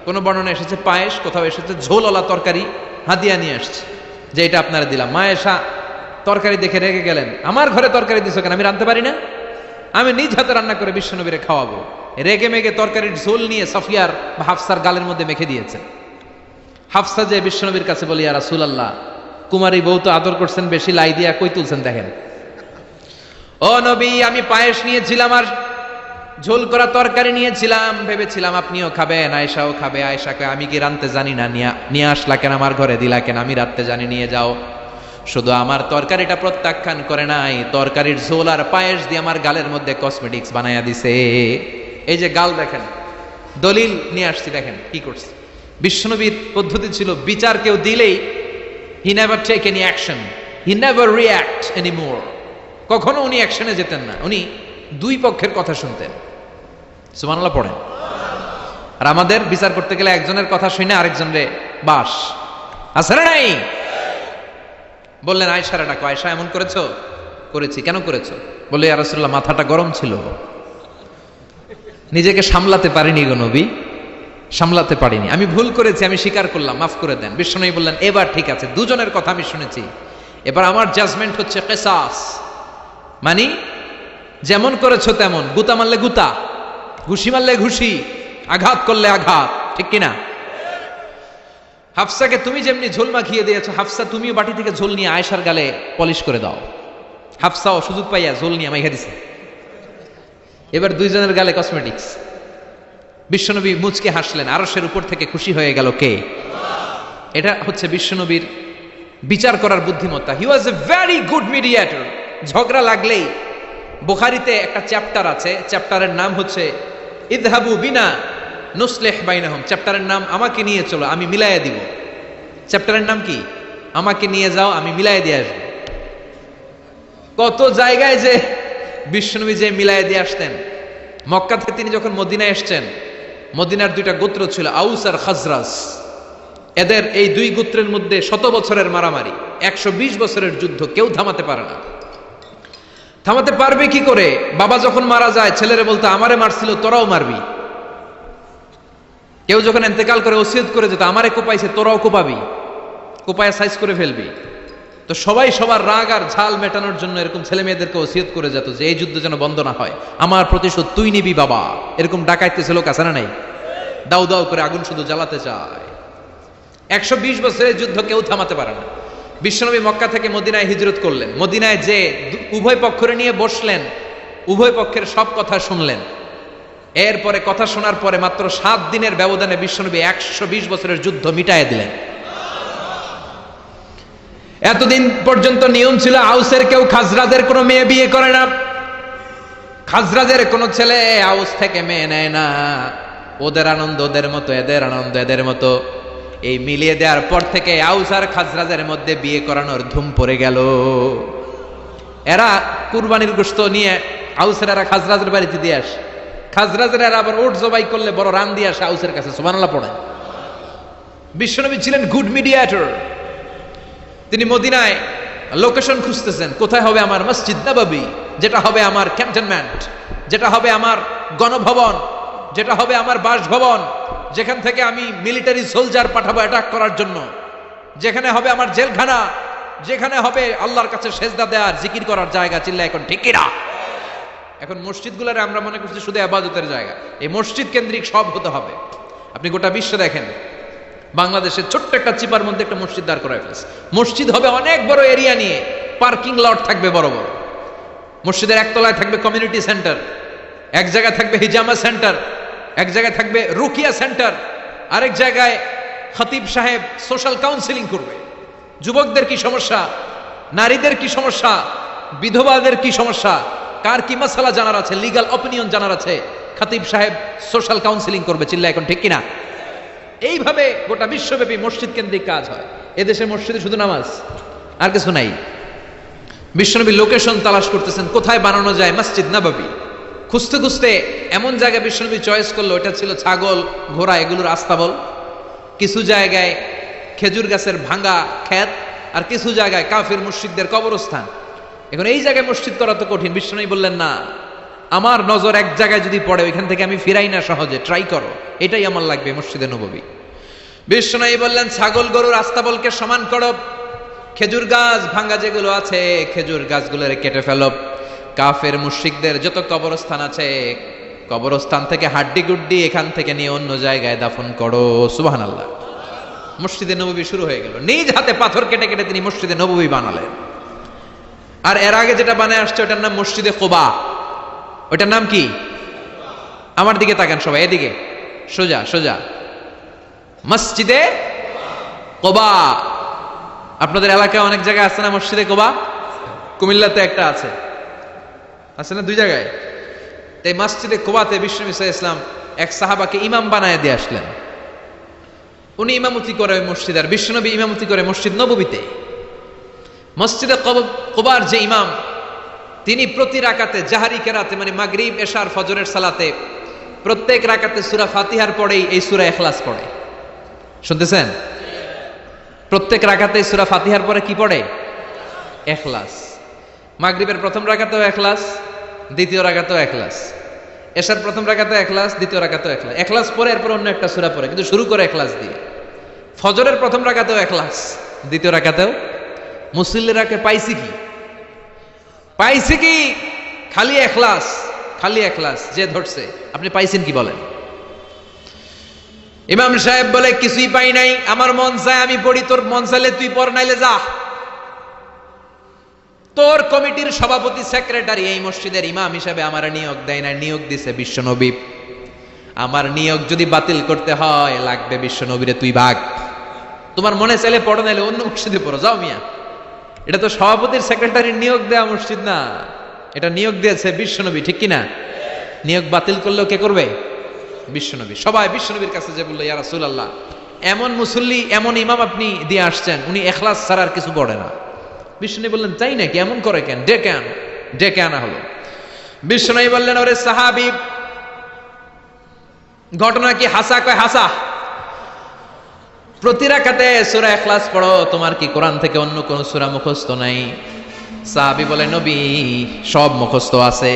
কোন বর্ণনা এসেছে পায়েস, কোথাও এসেছে ঝোলওয়ালা তরকারি হাদিয়া নিয়ে আসছে, যে এটা আপনারা দিলাম। মা আয়েশা তরকারি দেখে রেগে গেলেন, আমার ঘরে তরকারি দিছো কেন, আমি রাঁধতে পারি না? আমি নিজ হাতে রান্না করে বিশ্বনবীরে খাওয়াবো। রেগে মেগে তরকারির ঝোল নিয়ে সফিয়ার বা হাফসার গালের মধ্যে মেখে দিয়েছে। হাফসা যে বিশ্বনবীর কাছে বলি, ইয়া রাসূলুল্লাহ, কুমারী বউ তো আদর করছেন বেশি, লাই দিয়া কই তুলছেন দেখেন। ও নবী, আমি পায়েস নিয়েছিলাম আর ঝোল করা তরকারি নিয়েছিলাম, ভেবেছিলাম আপনিও খাবেন, আয়েশাও খাবে। আয়েশাকে আমি কি রাঁধতে জানি না, নিয়ে আসলা কেন আমার ঘরে, দিলা কেন, আমি রাঁধতে জানি, নিয়ে যাও। শুধু আমার তরকারিটা প্রত্যাখ্যান করে নাই, তরকারির ঝোল আর পায়েস দিয়ে আমার গালের মধ্যে কসমেটিক্স বানাইয়া দিছে। এই যে গাল দেখেন, দলিল নিয়ে আসছি, দেখেন কি করছে। বিশ্বনবীর পদ্ধতি ছিল, বিচার কেউ দিলেই he never take any action, he never react anymore. কখনো উনি অ্যাকশনে যেতেন না, উনি দুই পক্ষের কথা শুনতেন। সুবহানাল্লাহ পড়েন। আর আমাদের বিচার করতে গেলে একজনের কথা শুনে আরেকজনের বাস আছে না নাই? বললেন আয়েশারে ডাকো, আয়েশা এমন করেছো? করেছি। কেন করেছো? বলে ইয়া রাসূলুল্লাহ, মাথাটা গরম ছিল, নিজেকে সামলাতে পারিনি গো নবী, সামলাতে পারিনি, আমি ভুল করেছি, আমি স্বীকার করলাম, মাফ করে দেন। বিশ্বনবী বললেন, এবার ঠিক আছে, দুজনের কথা আমি শুনেছি, এবার আমার জাজমেন্ট হচ্ছে কিসাস, মানে যেমন করেছো তেমন, গুতা মারলে গুতা, ঘুষি মারলে ঘুষি, আঘাত করলে আঘাত, ঠিক কিনা? হাফসাকে তুমি যেমনি ঝোল মাখিয়ে দিয়েছো, হাফসা তুমিও বাটি থেকে ঝোল নিয়ে আয়েশার গালে পলিশ করে দাও। হাফসাও সুযোগ পাইয়া ঝোল নিয়ে মাইখা দিছে। এবার দুইজনের গালে কসমেটিক্স। বিশ্বনবী মুচকে হাসলেন, আরশের উপর থেকে খুশি হয়ে গেল কে? এটা হচ্ছে বিশ্বনবীর বিচার করার বুদ্ধিমত্তা। হি ওয়াজ এ ভেরি গুড মিডিয়েটর। ঝগড়া লাগলেই, বুখারীতে একটা চ্যাপ্টার আছে, চ্যাপ্টারের নাম হচ্ছে ইযহাবু বিনা নুসলিহ বাইনাহুম। চ্যাপ্টারের নাম আমাকে নিয়ে চলো, আমি মিলাইয়া দিব। চ্যাপ্টারের নাম কি? আমাকে নিয়ে যাও, আমি মিলাইয়া দিয়ে আসবো। কত জায়গায় যে বিশ্বনবী যে মিলাইয়া দিয়ে আসতেন। মক্কা থেকে তিনি যখন মদিনায় এসছেন, মদিনার দুইটা গোত্র ছিল, আউস আর খাজরাজ। এদের এই দুই গোত্রের মধ্যে 100 বছরের মারামারি, 120 বছরের যুদ্ধ, কেউ থামাতে পারে না। থামাতে পারবে কি করে? বাবা যখন মারা যায়, ছেলেরা বলতো আমারে মারছিল, তোরাও মারবি। কেউ যখন ইন্তেকাল করে ওসিয়ত করে যেত, আমারে কোপাইছে, তোরাও কোপাবি, কোপায় সাইজ করে ফেলবি। তো সবাই সবার রাগ আর ঝাল মেটানোর জন্য এরকম ছেলে মেয়েদেরকে ওসিয়ত করে যেত যে এই যুদ্ধ যেন বন্ধ না হয়, আমার প্রতিশোধ তুই নিবি বাবা। এরকম ডাকাইতেছে লোক আছে না নাই? দাউ দাউ করে আগুন শুধু জ্বালাতে চায়। 120 বছরের যুদ্ধ কেউ থামাতে পারে না। বিশ্বনবী মক্কা থেকে মদিনায় হিজরত করলেন। মদিনায় যে উভয় পক্ষরে নিয়ে বসলেন, উভয় পক্ষের সব কথা শুনলেন। এরপরে কথা শোনার পরে মাত্র 7 দিনের ব্যবধানে বিশ্বনবী 120 বছরের যুদ্ধ মিটায় দিলেন। এতদিন পর্যন্ত নিয়ম ছিল, আউসের কেউ খাজরাজের কোনো মেয়ে বিয়ে করে না, খাজরাজের কোনো ছেলে আউস থেকে মেয়ে নেয় না। ওদের আনন্দ ওদের মতো, এদের আনন্দ এদের মতো। এই মিলিয়ে দেওয়ার পর থেকে আউস আর খাজরাজের মধ্যে বিয়ে করানোর ধুম পড়ে গেল। এরা কুরবানির গোশত নিয়ে আউসের এরা খাজরাজের বাড়িতে দিয়ে আসে, খাজরাজের এরা আবার ওট জবাই করলে বড় রান দিয়ে আসে আউসের কাছে। সুবহানাল্লাহ পড়েন। বিশ্বনবী ছিলেন গুড মিডিয়েটর। তিনি মদিনায় লোকেশন খুঁজতেছেন, কোথায় হবে আমার মসজিদ নববী, যেটা হবে আমার ক্যান্টনমেন্ট, যেটা হবে আমার গণভবন, যেটা হবে আমার বাসভবন, যেখান থেকে আমি মিলিটারি সোলজার পাঠাবো অ্যাটাক করার জন্য, যেখানে হবে আমার জেলখানা, যেখানে হবে আল্লাহর কাছে সেজদা দেওয়ার জিকির করার জায়গা। চিল্লা এখন ঠিক কিনা? এখন মসজিদগুলোরে আমরা মনে করছি শুধু ইবাদতের জায়গা, এই মসজিদ কেন্দ্রিক সব হতে হবে। আপনি গোটা বিশ্ব দেখেন, বাংলাদেশের ছোট্ট একটা চিপার মধ্যে একটা মসজিদ দাঁড় করায় ফেলেছে। মসজিদ হবে অনেক বড় এরিয়া নিয়ে, পার্কিং লট থাকবে বড় বড়। মসজিদের একতলায় থাকবে কমিউনিটি সেন্টার, এক জায়গায় থাকবে হিজামা সেন্টার, এক জায়গায় থাকবে রুকিয়া সেন্টার, আরেক জায়গায় খতিব সাহেব সোশ্যাল কাউন্সিলিং করবে। যুবকদের কি সমস্যা, নারীদের কি সমস্যা, বিধবাদের কি সমস্যা, কার কি মাসালা জানার আছে, লিগ্যাল অপিনিয়ন জানার আছে, খতিব সাহেব সোশ্যাল কাউন্সিলিং করবে। চিল্লা এখন ঠিক কিনা? এইভাবে গোটা বিশ্বব্যাপী মসজিদ কেন্দ্রিক কাজ হয়। এদেশের মসজিদে শুধু নামাজ, আর কিছু নাই। বিশ্বনবী লোকেশন তালাশ করতেছেন, কোথায় বানানো যায় মসজিদ নববী। খুঁজতে খুঁজতে এমন জায়গায় বিশ্বনবী চয়েস করলো, এটা ছিল ছাগল ঘোড়া এগুলোর আস্তাবল, কিছু জায়গায় খেজুর গাছের ভাঙা ক্ষেত, আর কিছু জায়গায় কাফির মুশরিকদের কবরস্থান। এখন এই জায়গায় মসজিদ করা তো কঠিন। বিশ্বনবী বললেন, না, আমার নজর এক জায়গায় যদি পড়ে, ওইখান থেকে আমি ফিরাই না সহজে, ট্রাই করো, এটাই আমার লাগবে মসজিদে নববী। বিশ্বনবী বললেন, ছাগল গরুর আস্তাবলকে সমান করো, খেজুর গাছ ভাঙ্গা যেগুলো আছে খেজুর গাছগুলোরে কেটে ফেলো। কাফের মুশরিকদের যত কবরস্থান আছে কবরস্থান থেকে হাড্ডি গুড্ডি এখান থেকে নিয়ে অন্য জায়গায় দাফন করো। সুবহানাল্লাহ। মসজিদে নববী শুরু হয়ে গেল। নিজ হাতে পাথর কেটে কেটে তিনি মসজিদে নববী বানালেন। আর এর আগে যেটা বানায় আসছে ওটার নাম মসজিদে কুবা। ওটার নাম কি? আমার দিকে তাকান সবাই, এদিকে সোজা সোজা। মসজিদে কুবা। আপনাদের এলাকায় অনেক জায়গায় আছে না মসজিদে কুবা? কুমিল্লাতে একটা আছে, আছে না? 2 জায়গায়। তাই মসজিদে কুবাতে বিশ্বনবী সাল্লাল্লাহু আলাইহি ওয়াসাল্লাম এক সাহাবাকে ইমাম বানায় দিয়ে আসলেন। উনি ইমামতি করে ওই মসজিদ, আর বিশ্বনবী ইমামতি করে মসজিদ নববীতে। মসজিদে কুবার যে ইমাম, তিনি প্রতি রাকাতে জাহারি কেরাতে মানে মাগরিব এশার ফজরের সালাতে প্রত্যেক রাকাতে সূরা ফাতিহার পরেই এই সূরা ইখলাস পড়ে। শুনতেছেন? প্রত্যেক রাকাতে সূরা ফাতিহার পরে কি পড়ে? ইখলাস। মাগরিবের প্রথম রাকাতেও ইখলাস, দ্বিতীয় রাকাতেও ইখলাস। এশার প্রথম রাকাতেও ইখলাস, দ্বিতীয় রাকাতেও ইখলাস। ইখলাস পরে এরপর অন্য একটা সূরা পড়ে, কিন্তু শুরু করে ইখলাস দিয়ে। ফজরের প্রথম রাকাতেও ইখলাস, দ্বিতীয় রাকাতেও। মুসল্লিরাকে পাইছি কি? পাইছি কি? খালি ইখলাস, খালি ইখলাস। যে ধরছে আপনি পাইছেন কি বলেন? ইমাম সাহেব বলে কিছুই পাই নাই, আমার মন চায় আমি পড়ি, তোর মন চাইলে তুই পড়, নাইলে যা। তোর কমিটির সভাপতি সেক্রেটারি এই মসজিদের ইমাম হিসেবে আমার নিয়োগ দেয় না, নিয়োগ দিছে বিশ্বনবী। আমার নিয়োগ যদি বাতিল করতে হয় লাগবে বিশ্বনবীরে তুই ভাগ। তোমার মনে চাইলে পড়ো, নাইলে অন্য মসজিদে পড়ো, যাও মিয়া। এটা তো সভাপতির সেক্রেটারির নিয়োগ দেয়া মসজিদ না, এটা নিয়োগ দিয়েছে বিশ্বনবী, ঠিক কিনা? নিয়োগ বাতিল করলেও কে করবে? বিশ্বনবী। সবাই বিশ্বনবীর কাছে যে বললো, ইয়া রাসূলুল্লাহ, এমন মুসল্লি এমন ইমাম আপনি দিয়ে আসছেন, উনি ইখলাস ছাড়া আর কিছু পড়ে না। বিশ্বনবী বললেন, তাই নাকি? এমন করে কেন? ডেকে আনা হলো। বিশ্বনবী বললেন, ওরে সাহাবী, ঘটনা কি হাসা? কয় হাসা। প্রতি রাকাতে সূরা ইখলাস পড়ো, তোমার কি কোরআন থেকে অন্য কোন সূরা মুখস্থ নাই? সাহাবী বলে, নবী সব মুখস্থ আছে,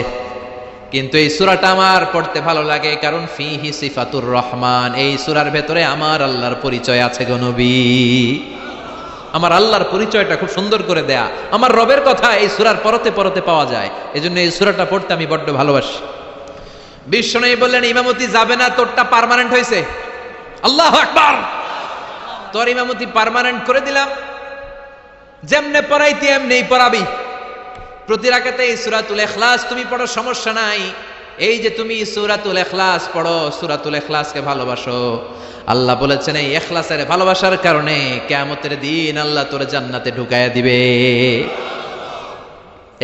কিন্তু এই সূরাটা আমার পড়তে ভালো লাগে, কারণ ফিহি সিফাতুর রহমান, এই সূরার ভেতরে আমার আল্লাহর পরিচয় আছে গো নবী। আমার আল্লাহর পরিচয়টা খুব সুন্দর করে দেয়া, আমার রবের কথা এই সূরার পরতে পরতে পাওয়া যায়, এজন্য এই সূরাটা পড়তে আমি বড্ড ভালোবাসি। বিশ্বনবী বললেন, ইমামতি যাবে না, তোরটা পার্মানেন্ট হয়েছে। আল্লাহু আকবার। তোর ইমামতি পার্মানেন্ট করে দিলাম, যেমনে পড়াইতি এমনিই পড়াবি। প্রতি রাকাতে এই সূরাতুল ইখলাস তুমি পড়ো, সমস্যা নাই। এই যে তুমি সূরাতুল ইখলাস পড়ো, সূরাতুল ইখলাসকে ভালোবাসো, আল্লাহ বলেছেন এই ইখলাসের ভালোবাসার কারণে কিয়ামতের দিন আল্লাহ তোরে জান্নাতে ঢুকায়া দিবে।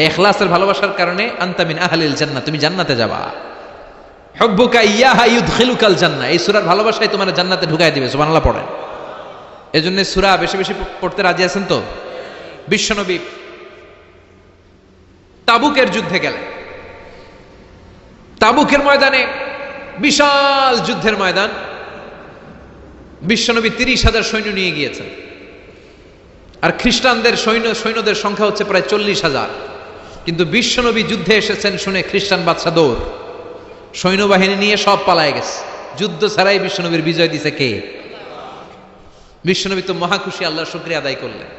এই ইখলাসের ভালোবাসার কারণে আনতা মিন আহলিল জান্নাহ, তুমি জান্নাতে যাবা। হুব্বুকা ইয়াহা ইউদখিলুকাল জান্নাহ, এই সূরার ভালোবাসাই তোমার জান্নাতে ঢুকায়া দিবে। সুবহানাল্লাহ পড়েন। এজন্য সূরা বেশি বেশি পড়তে রাজি আছেন তো? বিশ্বনবী তাবুকের যুদ্ধে গেলেন। তাবুকের ময়দানে বিশাল যুদ্ধের ময়দান, বিশ্বনবী 30,000 সৈন্য নিয়ে গিয়েছেন, আর খ্রিস্টানদের সৈন্যদের সংখ্যা হচ্ছে প্রায় 40,000। কিন্তু বিশ্বনবী যুদ্ধে এসেছেন শুনে খ্রিস্টান বাদশা দৌড়, সৈন্যবাহিনী নিয়ে সব পালায় গেছে। যুদ্ধ ছাড়াই বিশ্বনবীর বিজয় দিছে কে? বিশ্বনবী তো মহাখুশি, আল্লাহর শুকরিয়া আদায় করলেন।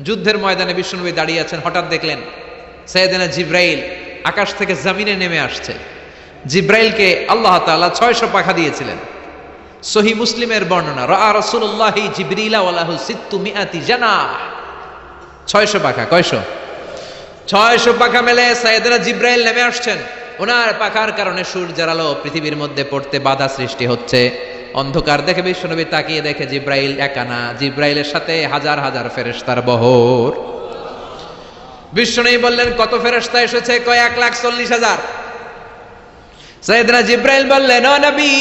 যুদ্ধের ময়দানে বিশ্বনবী দাঁড়িয়ে আছেন, হঠাৎ দেখলেন সাইয়েদনা জিব্রাইল আকাশ থেকে জমিনে নেমে আসছে। জিব্রাইলকে আল্লাহ তাআলা 600 পাখা দিয়েছিলেন। সহিহ মুসলিমের বর্ণনা, রাআ রাসূলুল্লাহি জিবরিলা ওয়া লাহু 600 জানাহ। 600 পাখা। কয়শো? 600 পাখা মেলে সাইয়েদনা জিব্রাইল নেমে আসছেন। ওনার পাখার কারণে সূর্যের আলো পৃথিবীর মধ্যে পড়তে বাধা সৃষ্টি হচ্ছে। অন্ধকার দেখে বিশ্বনবী তাকিয়ে দেখে জিব্রাইল একা না, জিব্রাইলের সাথে হাজার হাজার ফেরেশতার বহর। বিশ্বনবী বললেন, কত ফেরেশতা এসেছে? কয় 1,40,000। সাইয়েদনা জিব্রাইল বললেন, ও নবী,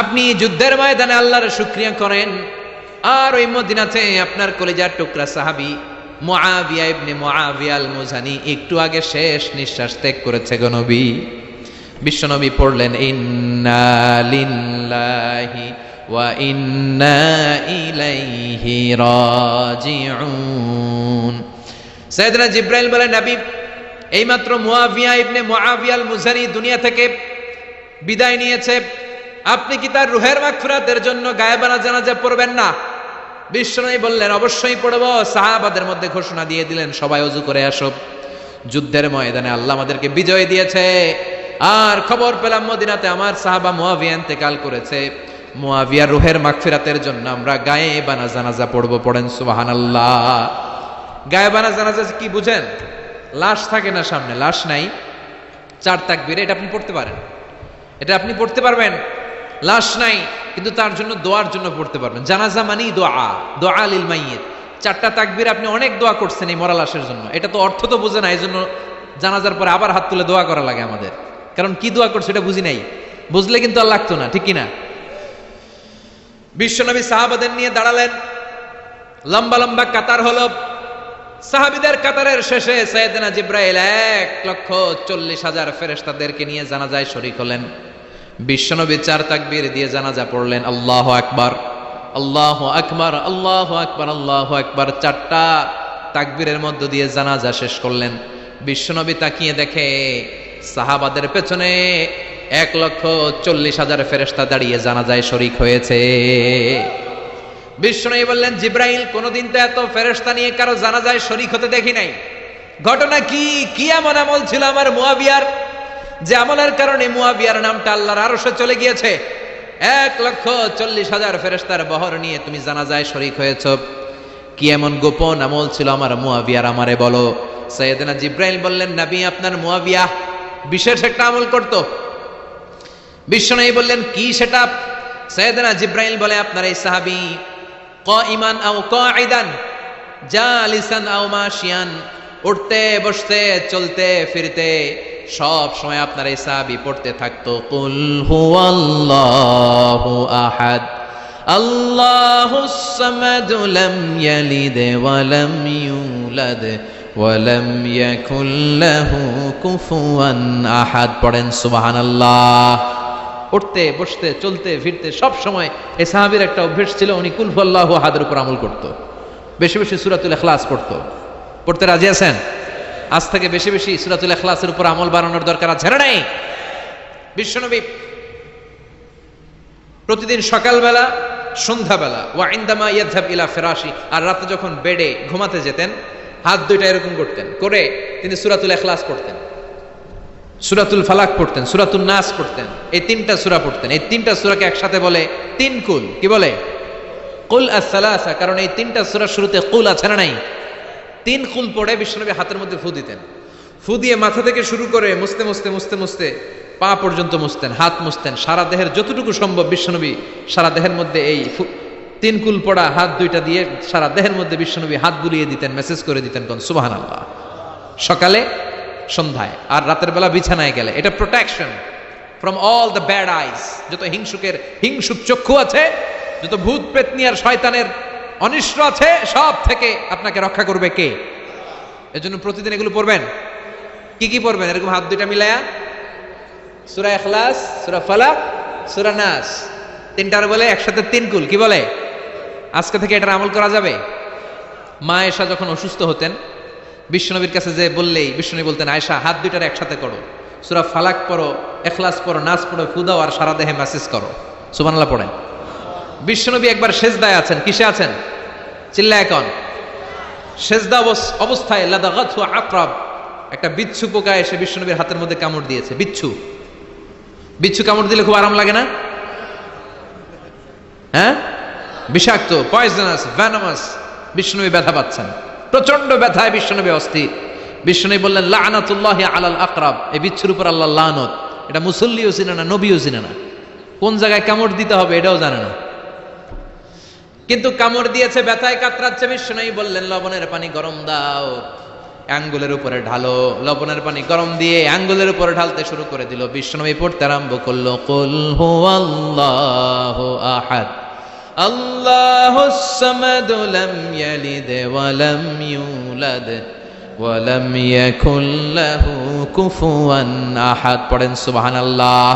আপনি যুদ্ধের ময়দানে আল্লাহর শুকরিয়া করেন, আর ওই মদিনাতে আপনার কলিজার টুকরা সাহাবী মুআবিয়া ইবনে মুআবিয়া আল মুজানি একটু আগে শেষ নিঃশ্বাস ত্যাগ করেছে গো নবী। বিশ্বনবী পড়লেন, ইন্না লিল্লাহি ওয়া ইন্না ইলাইহি রাজিউন। সাইয়েদনা জিব্রাইল বলেন, নবী, এইমাত্র মুআবিয়া ইবনে মুআবিয়া আল মুজানি দুনিয়া থেকে বিদায় নিয়েছে, আপনি কি তার রুহের মাগফিরাতের জন্য গায়েবানা জানাজা পড়বেন না? বিশ্বনবী বললেন অবশ্যই পড়ব। সাহাবাদের মধ্যে ঘোষণা দিয়ে দিলেন সবাই ওযু করে আসো, যুদ্ধের ময়দানে আল্লাহ আমাদেরকে বিজয় দিয়েছে। আর খবর পেলাম মদিনাতে আমার সাহাবা মুয়াবিয়া ইন্তেকাল করেছে, মুয়াবিয়ার রূহের মাগফিরাতের জন্য আমরা গায়েবানা জানাজা পড়ব। পড়েন সুবহানাল্লাহ। গায়েবানা জানাজা কি বুঝেন? লাশ থাকে না সামনে, লাশ নাই, 4 তাকবীর, এটা আপনি পড়তে পারেন, এটা আপনি পড়তে পারবেন। লাশ নাই কিন্তু তার জন্য দোয়ার জন্য পড়তে পারবেন। জানাজা মানেই দোয়া, দোয়া লিল মাইয়িত। 4টা তাকবীর আপনি অনেক দোয়া করছেন এই মরা লাশের জন্য, এটা তো অর্থ তো বোঝে না, এই জন্য জানাজার পরে আবার হাত তুলে দোয়া করা লাগে আমাদের, কারণ কি দোয়া করছে এটা বুঝি নাই, বুঝলে কিন্তু আর লাগতো না, ঠিক কিনা? বিশ্বনবী সাহাবাদের নিয়ে দাঁড়ালেন, লম্বা লম্বা কাতার হলো। সাহাবীদের কাতারের শেষে সাইয়েদনা জিবরাইল 1,40,000 ফেরেশতাদেরকে নিয়ে জানাজায় শরীক হলেন। বিশ্বনবী 4 তাকবীর দিয়ে জানাজা পড়লেন, আল্লাহু আকবার, আল্লাহু আকবার, আল্লাহু আকবার, আল্লাহু আকবার। 4টা তাকবীরের মধ্য দিয়ে জানাজা শেষ করলেন। বিশ্বনবী তাকিয়ে দেখে সাহাবাদের পেছনে 1,40,000 ফেরেশতা দাঁড়িয়ে জানাজায় শরীক হয়েছে। বিশ্বনবী বললেন, জিবরাইল, কোনদিন তো এত ফেরেশতা নিয়ে কারো জানাজায় শরীক হতে দেখি নাই। ঘটনা কি? কি এমন আমল ছিল আমার মুয়াবিয়ার, যে আমলের কারণে মুয়াবিয়ার নামটা আল্লাহর আরশে চলে গিয়েছে? 1,40,000 ফেরেশতার বহর নিয়ে তুমি জানাজায় শরীক হয়েছ। কি এমন গোপন আমল ছিল আমার মুয়াবিয়ার, আমারে বলো। সাইয়েদনা জিবরাইল বললেন, নবী, আপনার মুয়াবিয়া বিশেষ একটা আমল করত। বিশ্বনবী বললেন, কি সেটা? সাইয়েদনা জিবরাইল বলে, আপনার এই সাহাবী কাইমান আও কাঈদান, জালিসান আও মাশিয়ান, উঠতে বসতে চলতে ফিরতে সব সময় আপনার এই সাহাবী পড়তে থাকতো, কুল হুয়াল্লাহু আহাদ, আল্লাহুস সামাদ, লাম ইয়ালিদ ওয়া লাম ইউলাদ ওয়া লাম ইয়াকুল লাহু কুফুয়ান আহাদ। পড়েন সুবহানাল্লাহ। উঠতে বসতে চলতে ফিরতে সব সময় এই সাহাবীর একটা অভ্যাস ছিল, উনি কুল হুয়াল্লাহু আহাদের উপর আমল করত। বেশি বেশি সূরাতুল ইখলাস পড়তো। পড়তে রাজি আছেন? আজ থেকে বেশি বেশি সূরাতুল ইখলাসের উপর আমল বাড়ানোর দরকার আছে না নাই? বিশ্বনবী প্রতিদিন সকালবেলা, সন্ধ্যাবেলা, ওয়া ইনদামা ইয়াযহাব ইলা ফিরাশি, আর রাতে যখন বেডে ঘুমাতে যেতেন, হাত দুইটা এরকম করতেন, করে তিনি সূরাতুল ইখলাস পড়তেন, সূরাতুল ফালাক পড়তেন, সূরাতুন নাস পড়তেন। এই 3টা সূরা পড়তেন। এই 3টা সূরাকে একসাথে বলে 3 কুল। কি বলে? কুল আস-সালাসা। কারণ এই 3টা সূরার শুরুতে কুল আছে না নাই? 3 কুল পড়ে বিশ্বনবী হাতের মধ্যে ফু দিতেন। ফু দিয়ে মাথা থেকে শুরু করে মুছতে মুছতে মুছতে মুছতে পা পর্যন্ত মুছতেন, হাত মুছতেন, সারা দেহের যতটুকু সম্ভব বিশ্বনবী সারা দেহের মধ্যে এই 3 কুল পড়া হাত দুইটা দিয়ে সারা দেহের মধ্যে বিশ্বনবী হাত বুলিয়ে দিতেন, মেসেজ করে দিতেন, কোন সুবহানাল্লাহ। সকালে, সন্ধ্যায়, আর রাতের বেলা বিছানায় গেলে। এটা protection from all the bad আইস। যত হিংসুক চক্ষু আছে, যত ভূত পেতনি আর শয়তানের অনিষ্ট আছে, সব থেকে আপনাকে রক্ষা করবে কে? এজন্য প্রতিদিন এগুলো পড়বেন। কি কি পড়বেন? এরকম হাত দুইটা মিলায়া সূরা ইখলাস, সূরা ফালাক, সূরা নাস, 3টার বলে একসাথে 3 কুল। কি বলে? আজকে থেকে এটার আমল করা যাবে। মা আয়েশা যখন অসুস্থ হতেন, বিশ্বনবীর কাছে যে বললেই বিশ্বনবী বলতেন, আয়েশা, হাত দুইটার একসাথে করো, সূরা ফালাক পড়ো, ইখলাস পড়ো, নাস পড়ো, ফু দাও, আর সারা দেহে মেসেজ করো। সুবহানাল্লাহ পড়েন। বিশ্বনবী একবার সেজদায় আছেন। কিসে আছেন? চিল্লায় কোন? সেজদা অবস্থায় লাদাগাতহু আকরাব, একটা বিচ্ছু পোকা এসে বিশ্বনবীর হাতের মধ্যে কামড় দিয়েছে। বিচ্ছু কামড় দিলে খুব আরাম লাগে না? হ্যাঁ, বিষাক্ত, পয়জনাস, ভ্যানামাস। বিশ্বনবী ব্যথা পাচ্ছেন, প্রচন্ড ব্যথায় বিশ্বনবী অস্থির। বিশ্বনবী বললেন, লাআনাতুল্লাহি আলাল আকরাব, এই বিচ্ছুর উপর আল্লাহর লানত। এটা মুসল্লিও চিনে না, নবীও চিনে না, কোন জায়গায় কামড় দিতে হবে এটাও জানে না, কিন্তু কামড় দিয়েছে, ব্যথায় কাতরাচ্ছে। বিশ্বনবী বললেন, লবণের পানি গরম দাও, আঙ্গুলের উপরে ঢালো। লবণের পানি গরম দিয়ে আঙ্গুলের উপরে ঢালতে শুরু করে দিল। বিশ্বনবী পড়তে আরম্ভ করলো, কুল হুয়াল্লাহু আহাদ, আল্লাহুস সামাদ, লাম ইয়ালিদ ওয়া লাম ইউলাদ ওয়া লাম ইয়াকুল লাহু কুফুয়ান আহাদ। পড়েন সুবহানাল্লাহ।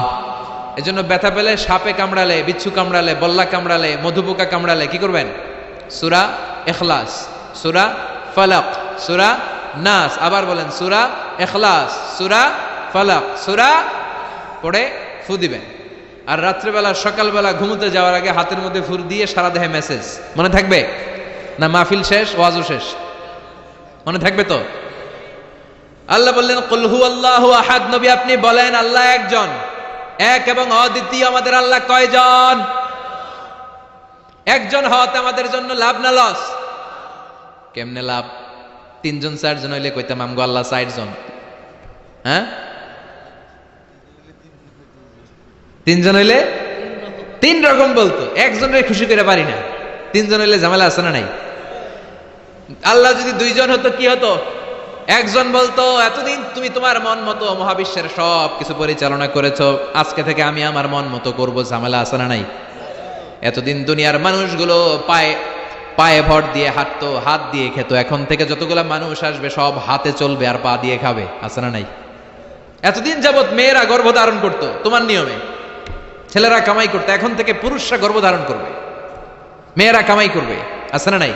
এজন্য ব্যথা পেলে, সাপে কামড়ালে, বিচ্ছু কামড়ালে, বল্লা কামড়ালে, মধুপোকা কামড়ালে কি করবেন? সূরা ইখলাস, সূরা ফালাক, সূরা নাস, আবার বলেন সূরা ইখলাস, সূরা ফালাক, সূরা পড়ে ফু দিবেন। আর রাত্রেবেলা, সকালবেলা ঘুমোতে যাওয়ার আগে হাতের মধ্যে ফুর দিয়ে সারা দেহে মেসেজ। মনে থাকবে? না মাহফিল শেষ, ওয়াজও শেষ? মনে থাকবে তো? আল্লাহ বললেন কুল হুয়াল্লাহু আহাদ, নবী আপনি বলেন আল্লাহ একজন, এক এবং অদ্বিতীয়। আমাদের আল্লাহ কয়জন? একজন হওয়াতে আমাদের জন্য লাভ না লস? কেমনে লাভ? 3 জন 4 জন হইলে কইতাম আমগো আল্লাহ 4 জন। হ্যাঁ, 3 জন হইলে 3 রকম বলতো, একজনের খুশি করে পারি না। 3 জন হইলে ঝামেলা আছে না নাই? আল্লাহ যদি 2 জন হতো কি হতো? একজন বলতো এতদিন তুমি তোমার মন মতো মহাবিশ্বের সব কিছু পরিচালনা করেছো, আজকে থেকে আমি আমার মন মতো করবো, ঝামেলা আছে না নাই? এতদিন দুনিয়ার মানুষগুলো পায়ে পায়ে ভর দিয়ে হাঁটতো, হাত দিয়ে খেত, এখন থেকে যতগুলা মানুষ আসবে সব হাতে চলবে আর পা দিয়ে খাবে, আছে না নাই? এতদিন যাবত মেয়েরা গর্ভধারণ করতো তোমার নিয়মে, ছেলেরা কামাই করতো, এখন থেকে পুরুষরা গর্ভধারণ করবে, মেয়েরা কামাই করবে, আছে না নাই?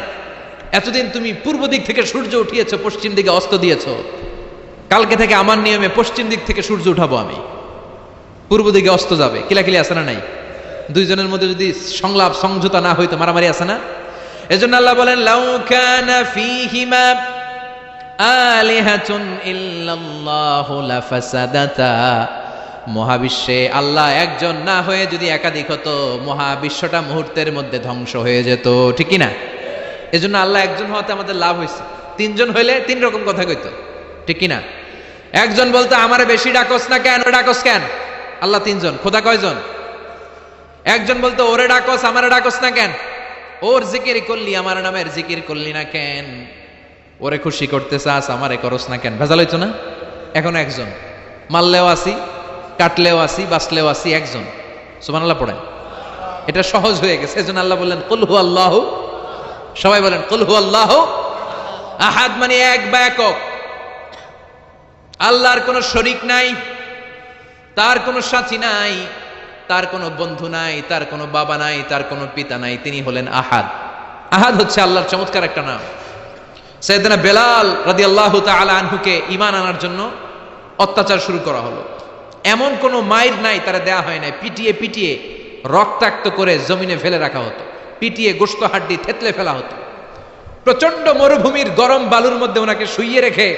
এতদিন তুমি পূর্ব দিক থেকে সূর্য উঠিয়েছো, পশ্চিম দিকে অস্ত দিয়েছো, কালকে থেকে আমার নিয়মে পশ্চিম দিক থেকে সূর্য উঠাবো আমি, পূর্ব দিকে অস্ত যাবে। কিলাকিলি আছে না নাই? 2 জনের মধ্যে যদি সংলাপ সমঝোতা না হইতো মারামারি আছে না? এজন্য আল্লাহ বলেন লাউ কানা ফীহিমা আলিহাতুন ইল্লাল্লাহু লাফাসাদাতা, মহাবিশ্বে আল্লাহ একজন না হয়ে যদি একাধিক হতো, মহাবিশ্বটা মুহূর্তের মধ্যে ধ্বংস হয়ে যেত, ঠিক কি না? এজন্য আল্লাহ একজন হওয়াতে আমাদের লাভ হয়েছে। 3 জন হইলে 3 রকম কথা কইতো, ঠিক কি না? একজন বলতো আমারে বেশি ডাকস না কেন, ডাকস কেন? আল্লাহ 3 জন, খোদা কয়জন? একজন বলতো ওরে ডাকস আমারে ডাকস না কেন, ওর জিকির করলি আমার নামের জিকির করলি না কেন, ওরে খুশি করতে চাস আমারে করস না কেন? ভেজাল হইতো না? এখন একজন, মারলেও আসি, কাটলেও আসি, বাঁচলেও আসি, একজন। সুবহানাল্লাহ পড়েন, এটা সহজ হয়ে গেছে। এজন্য আল্লাহ বললেন কুল হুয়াল্লাহু, সবাই বলেন কুল হুয়াল্লাহু আহাদ, মানে এক বা একক। আল্লাহর কোনো শরীক নাই, তার কোনো সাথী নাই, তার কোনো বন্ধু নাই, তার কোনো বাবা নাই, তার কোনো পিতা নাই, তিনি হলেন আহাদ। আহাদ হচ্ছে আল্লাহর চমৎকার একটা নাম। সাইয়েদনা বেলাল রাদিয়াল্লাহু তাআলা আনহুকে ঈমান আনার জন্য অত্যাচার শুরু করা হলো। এমন কোনো মাইর নাই তারা দেয়া হয় নাই, পিটিয়ে পিটিয়ে রক্তাক্ত করে জমিনে ফেলে রাখা হতো, পিটিয়ে গোশত হাড্ডি থেতলে ফেলা হতো। প্রচন্ড মরুভূমির গরম বালুর মধ্যে ওনাকে শুইয়ে রেখে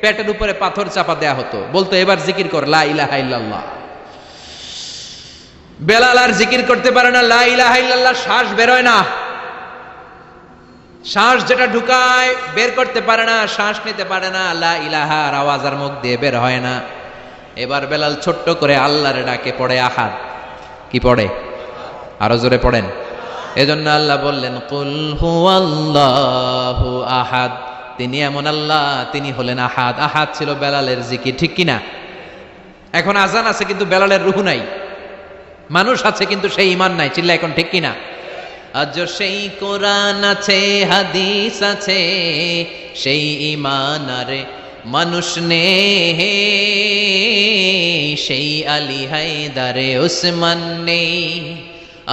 পেটের উপরে পাথর চাপা দেয়া হতো, বলতো এবার জিকির কর লা ইলাহা ইল্লাল্লাহ। বেলাল আর জিকির করতে পারে না, লা ইলাহা ইল্লাল্লাহ শ্বাস বেরোয় না, শ্বাস যেটা ঢুকায় বের করতে পারে না, শ্বাস নিতে পারে না, লা ইলাহার আওয়াজ আর মুখ দিয়ে বের হয় না। এবার বেলাল ছোট্ট করে আল্লাহরে ডাকে, পড়ে আহাদ। কি পড়ে? আরো জোরে পড়েন। এজন্য আল্লাহ বললেন কুল হুয়াল্লাহু আহাদ, তিনি এমন আল্লাহ, তিনি হলেন আহাদ। আহাদ ছিল বেলালের জিকির, ঠিক কিনা? এখন আজান আছে কিন্তু বেলালের রূহ নাই, মানুষ আছে কিন্তু সেই ঈমান নাই, চিল্লা এখন ঠিক কিনা? আজ সেই কোরআন আছে, হাদিস আছে, সেই ঈমান আরে মানুষ নেই, সেই আলী হায়দারে উসমান নেই।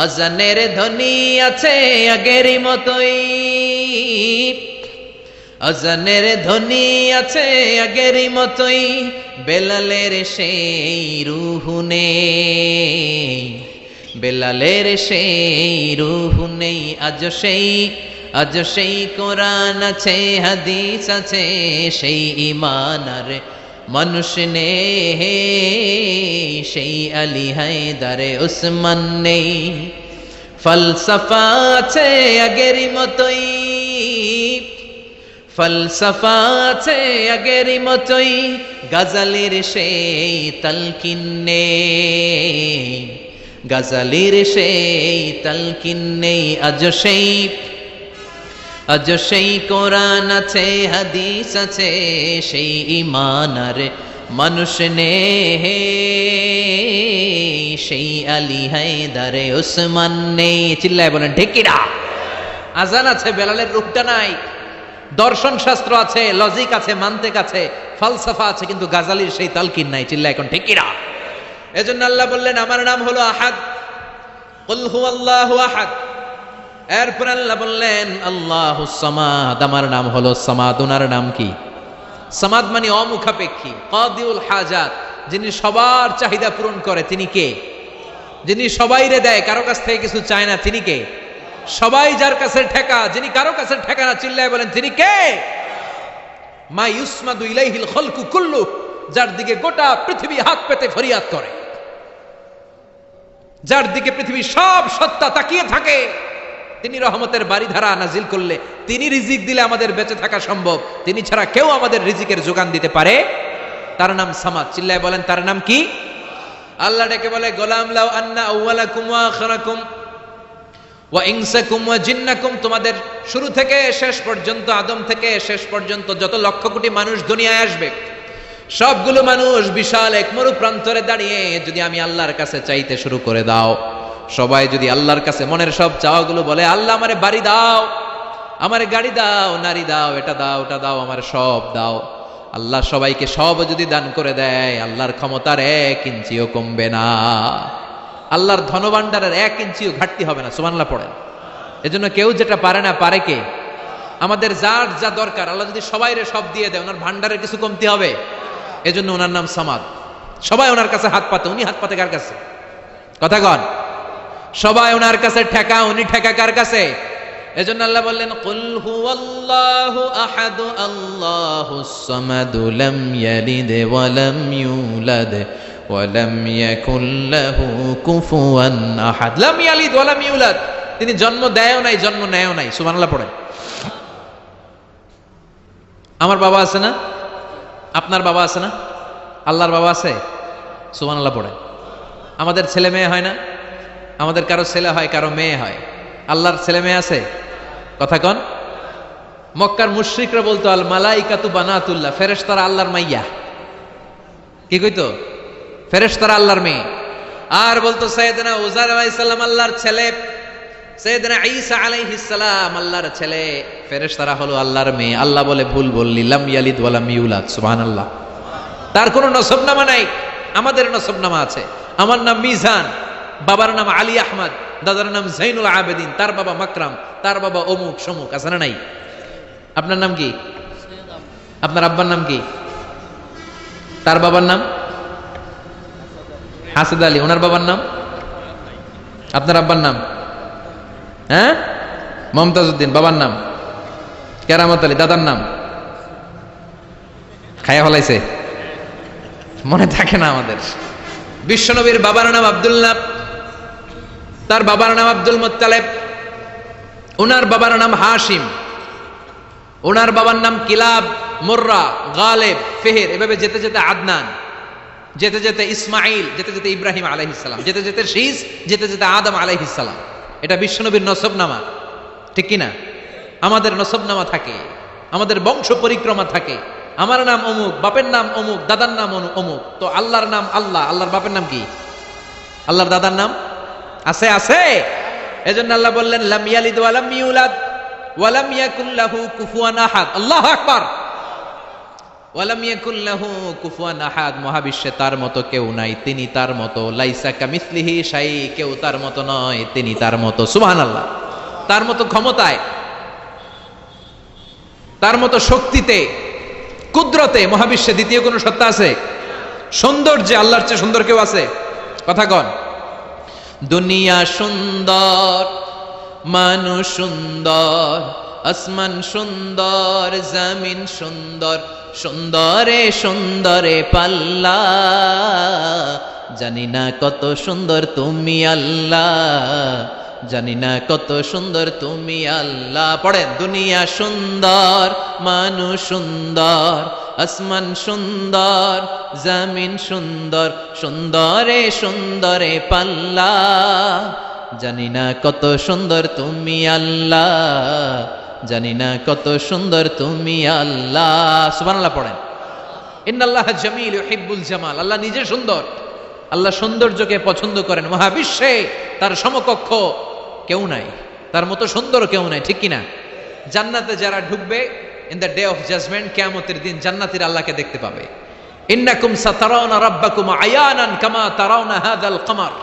আজানের ধ্বনি আছে আগেরই মতোই, আজানের ধ্বনি আছে আগেরই মতোই, বেলালের সেই রূহ নেই, বেলালের সেই রূহ নেই। আজ সেই কোরআন আছে, হাদিস আছে, সেই ঈমান আর মানুষ নেই, সেই আলী হায়দারে উসমান নেই। ফলসফা আছে আগেরই মতোই, ফলসফা আছে আগেরই মতোই, গজলের সেই তালকিন নেই, গজলের সেই তালকিন নেই। আজ সেই কোরআন আছে, হাদিস আছে, সেই ঈমান আর মানুষ নেই, সেই আলী হায়দারে উসমান নেই। চিল্লায় বলেন ঠিক কিনা? আজান আছে, বেলালের রূপটা নাই। দর্শন শাস্ত্র আছে, লজিক আছে, মান্তিক আছে, ফলসফা আছে, কিন্তু গাজালির সেই তালকিন নাই। চিল্লায় এখন ঠিক কিনা? এজন্য আল্লাহ বললেন আমার নাম হলো আহাদ, কুল হুয়াল্লাহু আহাদ। এরপর আল্লাহ বললেন আল্লাহুস সামাদ, আমার নাম হলো সামাদ। ওনার নাম কি? সামাদ মানে অমুখাপেক্ষী, কাদিউল হাজাত, যিনি সবার চাহিদা পূরণ করে। তিনি কে? যিনি সবাইরে দেয়, কারো কাছ থেকে কিছু চায় না। তিনি কে? সবাই যার কাছে ঠেকা, যিনি কারো কাছে ঠেকা না, চিল্লায় বলেন তিনি কে? মা ইউসমাদু ইলাইহিল খালকু কুল্লু, যার দিকে গোটা পৃথিবী হাত পেতে ফরিয়াদ করে, যার দিকে পৃথিবীর সব সত্তা তাকিয়ে থাকে, তিনি রহমতের বারিধারা নাজিল করলে, তিনি রিজিক দিলে আমাদের বেঁচে থাকা সম্ভব, তিনি ছাড়া কেউ আমাদের রিজিকের যোগান দিতে পারে। তার নাম সামাদ। চিল্লায় বলেন তার নাম কি? আল্লাহ ডেকে বলে গোলাম লাউ আন্না আউওয়ালাকুম ওয়া আখিরাকুম ওয়া ইনসাকুম ওয়া জিন্নাকুম, তোমাদের শুরু থেকে শেষ পর্যন্ত, আদম থেকে শেষ পর্যন্ত যত লক্ষ কোটি মানুষ দুনিয়ায় আসবে, সবগুলো মানুষ বিশাল এক মরু প্রান্তরে দাঁড়িয়ে যদি আমি আল্লাহর কাছে চাইতে শুরু করে দাও, সবাই যদি আল্লাহর কাছে মনের সব চাওয়াগুলো বলে, আল্লাহ আমারে বাড়ি দাও, আমারে গাড়ি দাও, নারী দাও, এটা দাও, ওটা দাও, আমার সব দাও, আল্লাহ সবাইকে সব যদি দান করে দেয়, আল্লাহর ক্ষমতার 1 ইঞ্চিও কমবে না, আল্লাহর ধনভাণ্ডারের 1 ইঞ্চিও ঘাটতি হবে না। সুবহানাল্লাহ পড়েন। এজন্য কেউ যেটা পারে না, পারে কে? আমাদের যার যা দরকার আল্লাহ যদি সবাইরে সব দিয়ে দেয়, ওনার ভান্ডারের কিছু কমতি হবে? এজন্য ওনার নাম সামাদ। সবাই ওনার কাছে হাত পাতে, উনি হাত পাতে কার কাছে? কথা কন। সবাই ওনার কাছে ঠেকা, উনি ঠেকা কার কাছে? এজন্য আল্লাহ বললেন কুল হুয়াল্লাহু আহাদ আল্লাহুস সামাদ লাম ইয়ালিদ ওয়া লাম ইউলাদ ওয়া লাম ইয়াকুল লাহু কুফুয়ান আহাদ। লাম ইয়ালিদ ওয়া লাম ইউলাদ, তিনি জন্ম দেয়ও নাই, জন্ম নেয়ও নাই। সুবহানাল্লাহ পড়েন। আমার বাবা আছে না? আপনার বাবা আছে না? আল্লাহর বাবা আছে? সুবহানাল্লাহ পড়েন। আমাদের ছেলে মেয়ে হয় না? আমাদের কারো ছেলে হয়, কারো মেয়ে হয়। আল্লাহর ছেলে মেয়ে আছে? কথা কন। মক্কার মুশরিকরা বলতো আল মালাইকাতু বানাতুল্লাহ, ফেরেশতারা আল্লাহর মাইয়া। কি কইতো? ফেরেশতারা আল্লাহর মেয়ে। আর বলতো সাইয়েদনা উযাইর আলাইহিস সালাম আল্লাহর ছেলে, সাইয়েদনা ঈসা আলাইহিস সালাম আল্লাহর ছেলে, ফেরেশতারা হলো আল্লাহর মেয়ে। আল্লাহ বলে ভুল বললি, লাম ইয়ালিদ ওয়া লাম ইউলাদ। সুবহানাল্লাহ। তার কোনো নসবনামা নাই, আমাদের নসবনামা আছে। আমার নাম মিজান, বাবার নাম আলী আহমদ, দাদার নাম জাইনুল আবেদিন, তার বাবা মাকরাম, তার বাবা অমুক সমুক। আছে না নাই? আপনার নাম কি? আপনার আব্বার নাম কি? তার বাবার নাম হাসেদ আলী, ওনার বাবার নাম? আপনার আব্বার নাম? হ্যাঁ, মমতাজ উদ্দিন। বাবার নাম কেরামত আলী। দাদার নাম খায়া ফলাইছে, মনে থাকে না আমাদের। বিশ্বনবীর বাবার নাম আব্দুল্লাহ, তার বাবার নাম আব্দুল মুত্তালিব, ওনার বাবার নাম হাশিম, ওনার বাবার নাম কিলাব, মুররা, গালেব, ফেহের, এভাবে যেতে যেতে আদনান, যেতে যেতে ইসমাইল, যেতে যেতে ইব্রাহিম আলাইহিস সালাম, যেতে যেতে শীস, যেতে যেতে আদম আলাইহিস সালাম। এটা বিশ্বনবীর নসবনামা, ঠিক কিনা? আমাদের নসবনামা থাকে, আমাদের বংশ পরিক্রমা থাকে। আমার নাম অমুক, বাপের নাম অমুক, দাদার নাম অমুক। তো আল্লাহর নাম আল্লাহ, আল্লাহর বাপের নাম কি? আল্লাহর দাদার নাম আছে? আছে। এজন্য আল্লাহ বললেন লাম ইয়ালিদ ওয়া লাম ইউলাদ ওয়া লাম ইয়াকুল লাহু কুফুয়ান আহাদ। আল্লাহু আকবার। ওয়া লাম ইয়াকুল লাহু কুফুয়ান আহাদ, মহাবিশ্বে তার মতো কেউ নাই, তিনি তার মতো। লাইসা কামিসলিহি শাই, কেউ তার মতো নয়, তিনি তার মতো। সুবহানাল্লাহ। তার মতো ক্ষমতায়, তার মতো শক্তিতে, কুদরতে মহাবিশ্বে দ্বিতীয় কোন সত্তা আছে? সৌন্দর্যে আল্লাহর চেয়ে সুন্দর কেউ আছে? কথা কন। দুনিয়া সুন্দর, মানুষ সুন্দর, আসমান সুন্দর, জমিন সুন্দর, সুন্দরে সুন্দরে পাল্লা, জানি না কত সুন্দর তুমি আল্লাহ, জানি না কত সুন্দর তুমি আল্লাহ। পড়েন। দুনিয়া সুন্দর, মানুষ সুন্দর, আসমান সুন্দর, জমিন সুন্দর, সুন্দরে সুন্দরে পাল্লা, জানি না কত সুন্দর তুমি আল্লাহ, জানি না কত সুন্দর তুমি আল্লাহ। সুবহানাল্লাহ পড়েন। ইন্নাল্লাহা জামিল ইউহিব্বুল জামাল, আল্লাহ নিজে সুন্দর, আল্লাহ সৌন্দর্যকে পছন্দ করেন। মহাবিশ্বে তার সমকক্ষ কেউ নাই, তার মতো সুন্দর কেউ নাই, ঠিক কিনা? জান্নাতে যারা ঢুকবে in the day of judgement, কিয়ামতের দিন জান্নাতীরা আল্লাহকে দেখতে পাবে। ইন্নাকুম সাতারাউনা রাব্বাকুম আয়ানান কামা তারাউনা হাযাল কমার।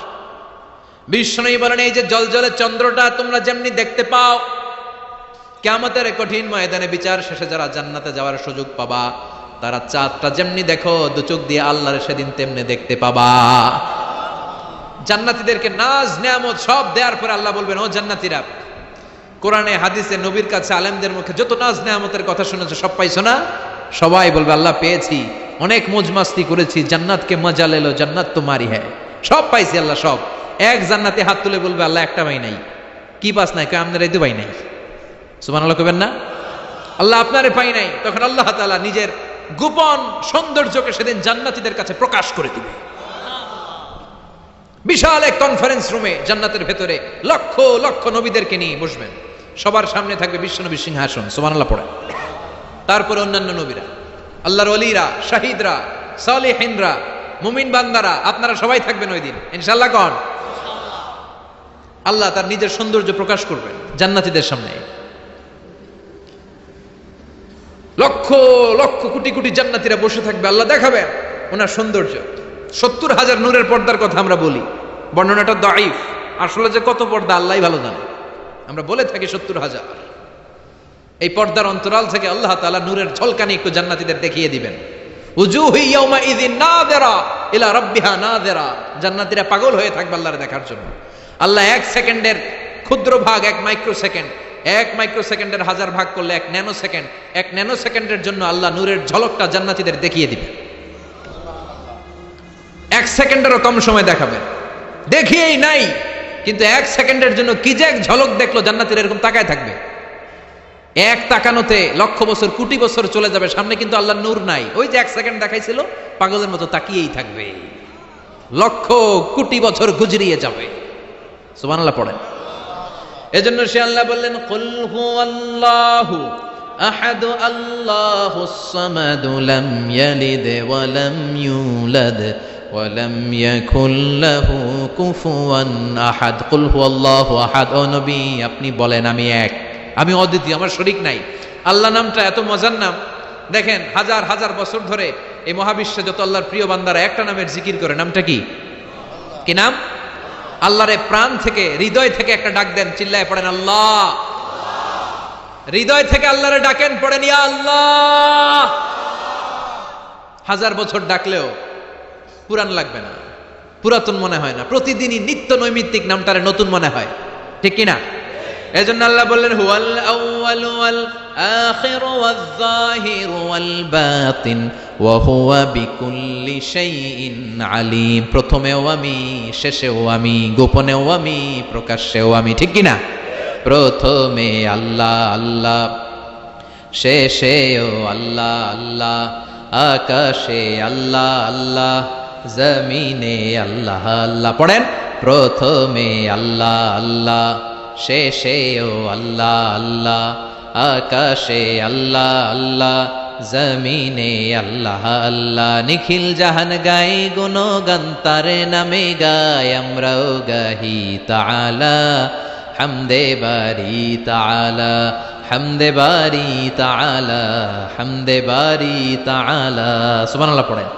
বিষ্ণু বলেন এই যে জলজলে চন্দ্রটা তোমরা যেমনি দেখতে পাও, কিয়ামতের কঠিন ময়দানে বিচার শেষে যারা জান্নাতে যাওয়ার সুযোগ পাবা, তারা চাঁদটা যেমনি দেখো দু চোখ দিয়ে আল্লাহর সেদিন তেমনি দেখতে পাবা। জান্নাতীদেরকে নাজ নেয়ামত সব দেওয়ার পরে আল্লাহ বলবেন ও জান্নাতীরা কোরআনে হাদিসে নবীর কাছে আলেমদের মুখে যত নাজ নেয়ামতের কথা শুনেছে সব পাইছো না? সবাই বলবে আল্লাহ পেয়েছি, অনেক মौज মাস্তি করেছি, জান্নাতকে মজা লেলো, জান্নাত তোমারই হ্যাঁ, সব পাইছি আল্লাহ সব। এক জান্নাতে হাত তুলে বলবে আল্লাহ একটা পাই নাই। কি পাস নাই? কয় আমাদের এই তো পাই নাই। সুবহানাল্লাহ কইবেন না? আল্লাহ আপনারে পাই নাই। তখন আল্লাহ তাআলা নিজের গোপন সৌন্দর্যকে সেদিন জান্নাতীদের কাছে প্রকাশ করে দিবে। বিশাল এক কনফারেন্স রুমে জান্নাতের ভেতরে লক্ষ লক্ষ নবীদেরকে নিয়ে বসবেন, সবার সামনে থাকবে বিশ্বনবীর সিংহাসন। সুবহানাল্লাহ পড়ে। তারপরে অন্যান্য নবীরা, আল্লাহর ওলিরা, শাহিদরা, সালেহিনরা, মুমিন বান্দারা, আপনারা সবাই থাকবেন ওই দিন ইনশাআল্লাহ। কোন আল্লাহ তার নিজের সৌন্দর্য প্রকাশ করবেন জান্নাতীদের সামনে। লক্ষ লক্ষ কোটি কোটি জান্নাতীরা বসে থাকবে, আল্লাহ দেখাবেন ওনার সৌন্দর্য। 70,000 নূরের পর্দার কথা আমরা বলি, বর্ণনাটা দাঈফ, আসলে যে কত পর্দা আল্লাহই ভালো জানে। আমরা বলে থাকি 70,000। এই পর্দার অন্তরাল থেকে আল্লাহ তাআলা নূরের ঝলকানি একটু জান্নাতীদের দেখিয়ে দিবেন। উজুহু ইয়াউমা ইযিন নাযিরা ইলা রাব্বিহা নাযিরা। জান্নাতীরা পাগল হয়ে থাকবে আল্লাহর দেখার জন্য। আল্লাহ 1 সেকেন্ডের ক্ষুদ্র ভাগ 1 মাইক্রো সেকেন্ড, 1 মাইক্রো সেকেন্ডের 1000 ভাগ করলে 1 ন্যানো সেকেন্ড, 1 ন্যানো সেকেন্ডের জন্য আল্লাহ নূরের ঝলকটা জান্নাতীদের দেখিয়ে দিবেন। 1 সেকেন্ডেরও কম সময় দেখাবেন, দেখিয়েই নাই, কিন্তু 1 সেকেন্ডের জন্য কি যে এক ঝলক দেখলো জান্নাতীরা এরকম তাকায় থাকবে। এক তাকানোতে লক্ষ বছর কোটি বছর চলে যাবে, সামনে কিন্তু আল্লাহর নূর নাই। ওই যে 1 সেকেন্ড দেখাইছিল, পাগলের মতো তাকিয়েই থাকবে, লক্ষ কোটি বছর গুজরিয়ে যাবে। সুবহানাল্লাহ পড়েন। এজন্য সে আল্লাহ বললেন কুল হুয়াল্লাহু আহাদু আল্লাহুস সামাদু লাম ইয়ালিদ ওয়া লাম ইউলাদ ওয়া লাম ইয়াকুল লাহু কুফুয়ান আহাদ। কুল হুয়াল্লাহু আহাদ। ও নবী আপনি বলেন আমি এক, আমি অদ্বিতীয়, আমার শরীক নাই। আল্লাহ নামটা এত মজার নাম। দেখেন হাজার হাজার বছর ধরে এই মহাবিশ্বে যত আল্লাহর প্রিয় বান্দারা একটা নামের জিকির করে, নামটা কি? কি নাম? আল্লাহরে প্রাণ থেকে, হৃদয় থেকে একটা ডাক দেন, চিল্লায় পড়েন আল্লাহ। হৃদয় থেকে আল্লাহরে ডাকেন, পড়েন ইয়া আল্লাহ। হাজার বছর ডাকলেও পুরান লাগবে না, পুরাতন মনে হয় না। প্রতিদিনই নিত্য নৈমিত্তিক নামটারে নতুন মনে হয়, ঠিক কিনা? এজন্য আল্লাহ বললেন হুয়াল আউয়ালু ওয়াল আখিরু ওয়াজ যাহিরু ওয়াল বাতিন ওয়া হুয়া বিকুল্লি শাইইন আলিম। প্রথমেও আমি, শেষেও আমি, গোপনেও আমি, প্রকাশ্যেও আমি, ঠিক কিনা? প্রথমে আল্লাহ আল্লাহ, শেষেও আল্লাহ আল্লাহ, আকাশে আল্লাহ আল্লাহ, জমিনে আল্লাহ আল্লাহ। পড়েন প্রথমে আল্লাহ আল্লাহ, শেষেও আল্লাহ আল্লাহ, আকাশে আল্লাহ আল্লাহ, জমিনে আল্লাহ আল্লাহ। নিখিল জাহান গাই গুণগান তারে নামে গায়, আমরাও গাহি তাআলা হামদে বারি তাআলা, হামদে বারি তাআলা, হামদে বারি তাআলা। সুবহানাল্লাহ পড়েন।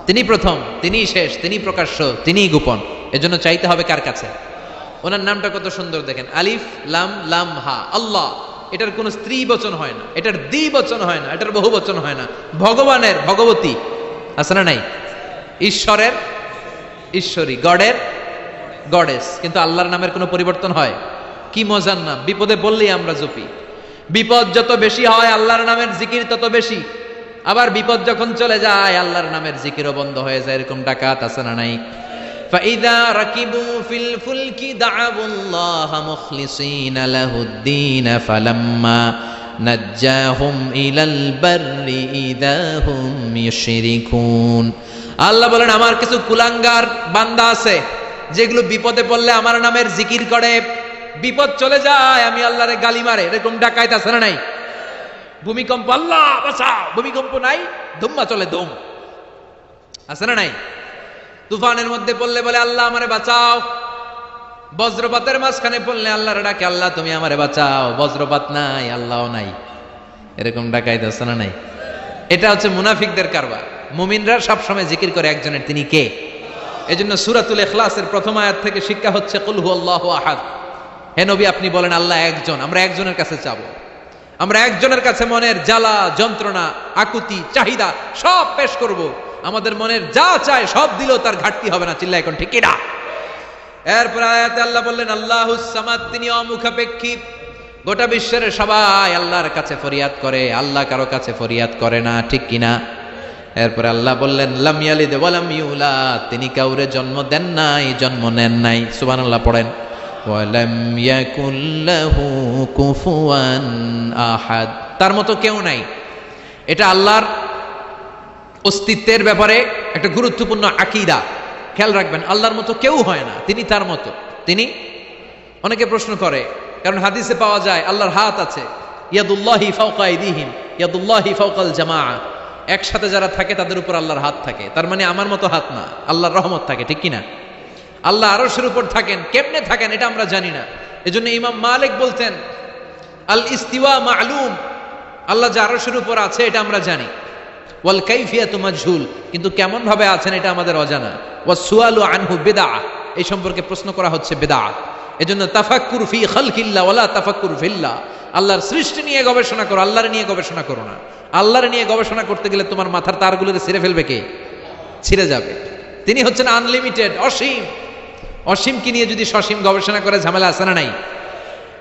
তিনি প্রথম, তিনি শেষ, তিনি প্রকাশ্য, তিনি গোপন। এজন্য চাইতে হবে কার কাছে? ওনার নামটা কত সুন্দর দেখেন, আলিফ লাম লাম হা, আল্লাহ। এটার কোনো স্ত্রী বচন হয় না, এটার দ্বিবচন হয় না, এটার বহু বচন হয় না। ভগবানের ভগবতী আছে না নাই? ঈশ্বরের ঈশ্বরী, গডের গডেস। কিন্তু আল্লাহর নামের কোনো পরিবর্তন হয়? কি মজার নাম! বিপদে বললেই আমরা জপি। বিপদ যত বেশি হয় আল্লাহর নামের জিকির তত বেশি। আবার বিপদ যখন চলে যায় আল্লাহর নামের জিকিরও বন্ধ হয়ে যায়। এরকম ডাকাত আছে না নাই? فَإِذَا رَكِبُوا فِي الْفُلْكِ دَعَوُا اللَّهَ مُخْلِصِينَ لَهُ الدِّينَ فَلَمَّا نَجَّاهُمْ إِلَى الْبَرِّ إِذَا هُمْ يُشْرِكُونَ। আল্লাহ বলেন আমার কিছু কুলাঙ্গার বান্দা আছে যেগুলো বিপদে পড়লে আমার নামের জিকির করে, বিপদ চলে যায় আমি আল্লাহরে গালি মারে। এরকম ডাকাইত আছে না নাই? ভূমিকম্প, আল্লাহ বাঁচাও, ভূমিকম্প নাই, ধুম্মা চলে ধুম, আছে না নাই? তুফানের মধ্যে পড়লে বলে আল্লাহ আমারে বাঁচাও। বজ্রপাতের মাঝখানে পড়লে আল্লাহর ডাকে, আল্লাহ তুমি আমারে বাঁচাও। বজ্রপাত নাই, আল্লাহও নাই। এরকম ডাকাইতে আছে না নাই? এটা হচ্ছে মুনাফিকদের কারবার। মুমিনরা সবসময় জিকির করে একজনের, তিনি কে? এজন্য সূরাতুল ইখলাসের প্রথম আয়াত থেকে শিক্ষা হচ্ছে কুল হুয়াল্লাহু আহাদ। হে নবী আপনি বলেন আল্লাহ একজন। আমরা একজনের কাছে চাবো, আমরা একজনের কাছে মনের জ্বালা যন্ত্রণা আকুতি চাহিদা সব পেশ করব। আমাদের মনের যা চায় সব দিলেও তার ঘাটতি হবে না। চিল্লা এখন ঠিক না? এরপর আয়াতে আল্লাহ বললেন আল্লাহুস সামাদ, তিনি অমুখাপেক্ষী। গোটা বিশ্বের সবাই আল্লাহর কাছে ফরিয়াদ করে, আল্লাহ কারো কাছে ফরিয়াদ করে না, ঠিক কিনা? এরপরে আল্লাহ বললেন লাম ইয়ালিদ ওয়া লাম ইউলাদ, তিনি কাউরে জন্ম দেন নাই, জন্ম নেন নাই। সুবহানাল্লাহ পড়েন। ওয়া লাম ইয়াকুল লাহু কুফুয়ান আহাদ, তার মতো কেউ নাই। এটা আল্লাহর অস্তিত্বের ব্যাপারে একটা গুরুত্বপূর্ণ আকীদা। খেয়াল রাখবেন, আল্লাহর মতো কেউ হয় না, তিনি তার মতো। তিনি, অনেকে প্রশ্ন করে, কারণ হাদিসে পাওয়া যায় আল্লাহর হাত আছে, ইয়াদুল্লাহি ফাওকা আইদিহিম, ইয়াদুল্লাহি ফাওকাল জামাআ, একসাথে যারা থাকে তাদের উপর আল্লাহর হাত থাকে। তার মানে আমার মতো হাত না, আল্লাহর রহমত থাকে, ঠিক কিনা? আল্লাহ আরশের উপর থাকেন, কেমনে থাকেন এটা আমরা জানি না। এজন্য ইমাম মালিক বলতেন আল ইস্তিওয়া মা'লুম, আল্লাহ যে আরশের উপর আছে এটা আমরা জানি। ওয়াল কাইফিয়াতু মাজহুল, কিন্তু কেমন ভাবে আছেন এটা আমাদের অজানা। ওয়াস সুআলু আনহু বিদআহ, এই সম্পর্কে প্রশ্ন করা হচ্ছে বিদআত। এজন্য তাফাক্কুর ফি খালকিল্লাহ ওয়ালা তাফাক্কুর ফিল্লাহ, আল্লাহর সৃষ্টি নিয়ে গবেষণা করো, আল্লাহর নিয়ে গবেষণা করো না। আল্লাহর নিয়ে গবেষণা করতে গেলে তোমার মাথার তারগুলো ছিঁড়ে ফেলবে কে? ছিঁড়ে যাবে। তিনি হচ্ছেন আনলিমিটেড, অসীম। অসীমকে নিয়ে যদি সসীম গবেষণা করে ঝামেলা আছে না নাই?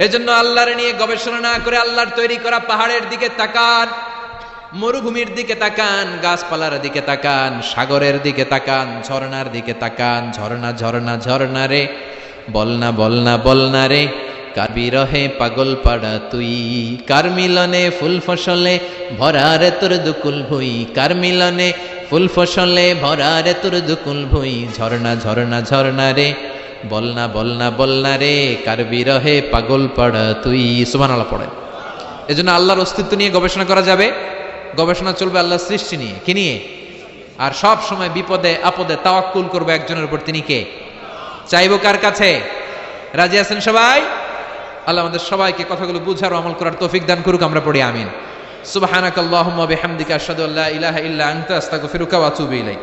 এজন্য আল্লাহর নিয়ে গবেষণা না করে আল্লাহর তৈরি করা পাহাড়ের দিকে তাকান, মরুভূমির দিকে তাকান, গাছপালার দিকে তাকান, সাগরের দিকে তাকান, ঝর্ণার দিকে তাকান। ঝর্ণা ঝর্ণা ঝর্ণা রে, বলনা বলনা বলনা রে, কার বিরহে পাগল পাড়া তুই, কার মিলনে ফুল ফসলে ভরা রে তোর দুকুল ভুই, কার মিলনে ফুল ফসলে ভরা রে তোর দুকুল ভুই। ঝর্ণা ঝর্ণা ঝর্ণা রে, বলনা বলনা বলনা রে, কার বিরহে পাগল পাড়া তুই। সুবহানাল্লাহ পড়েন। এজন্য আল্লাহর অস্তিত্ব নিয়ে গবেষণা করা যাবে, গবেষণা চলবে আল্লাহর সৃষ্টি নিয়ে। কি নিয়ে? আর সব সময় বিপদে আপদে তাওয়াক্কুল করবে একজনের উপর, তিনি কে? চাইবো কার কাছে? রাজি আছেন সবাই? আল্লাহ আমাদের সবাইকে কথাগুলো বুঝার ও আমল করার তৌফিক দান করুক। আমরা পড়ি আমিন। সুবহানাকাল্লাহুম্মা বিহামদিকা আশহাদু আল্লা ইলাহা ইল্লা আনতা আস্তাগফিরুকা ওয়া আতুবু ইলাইক।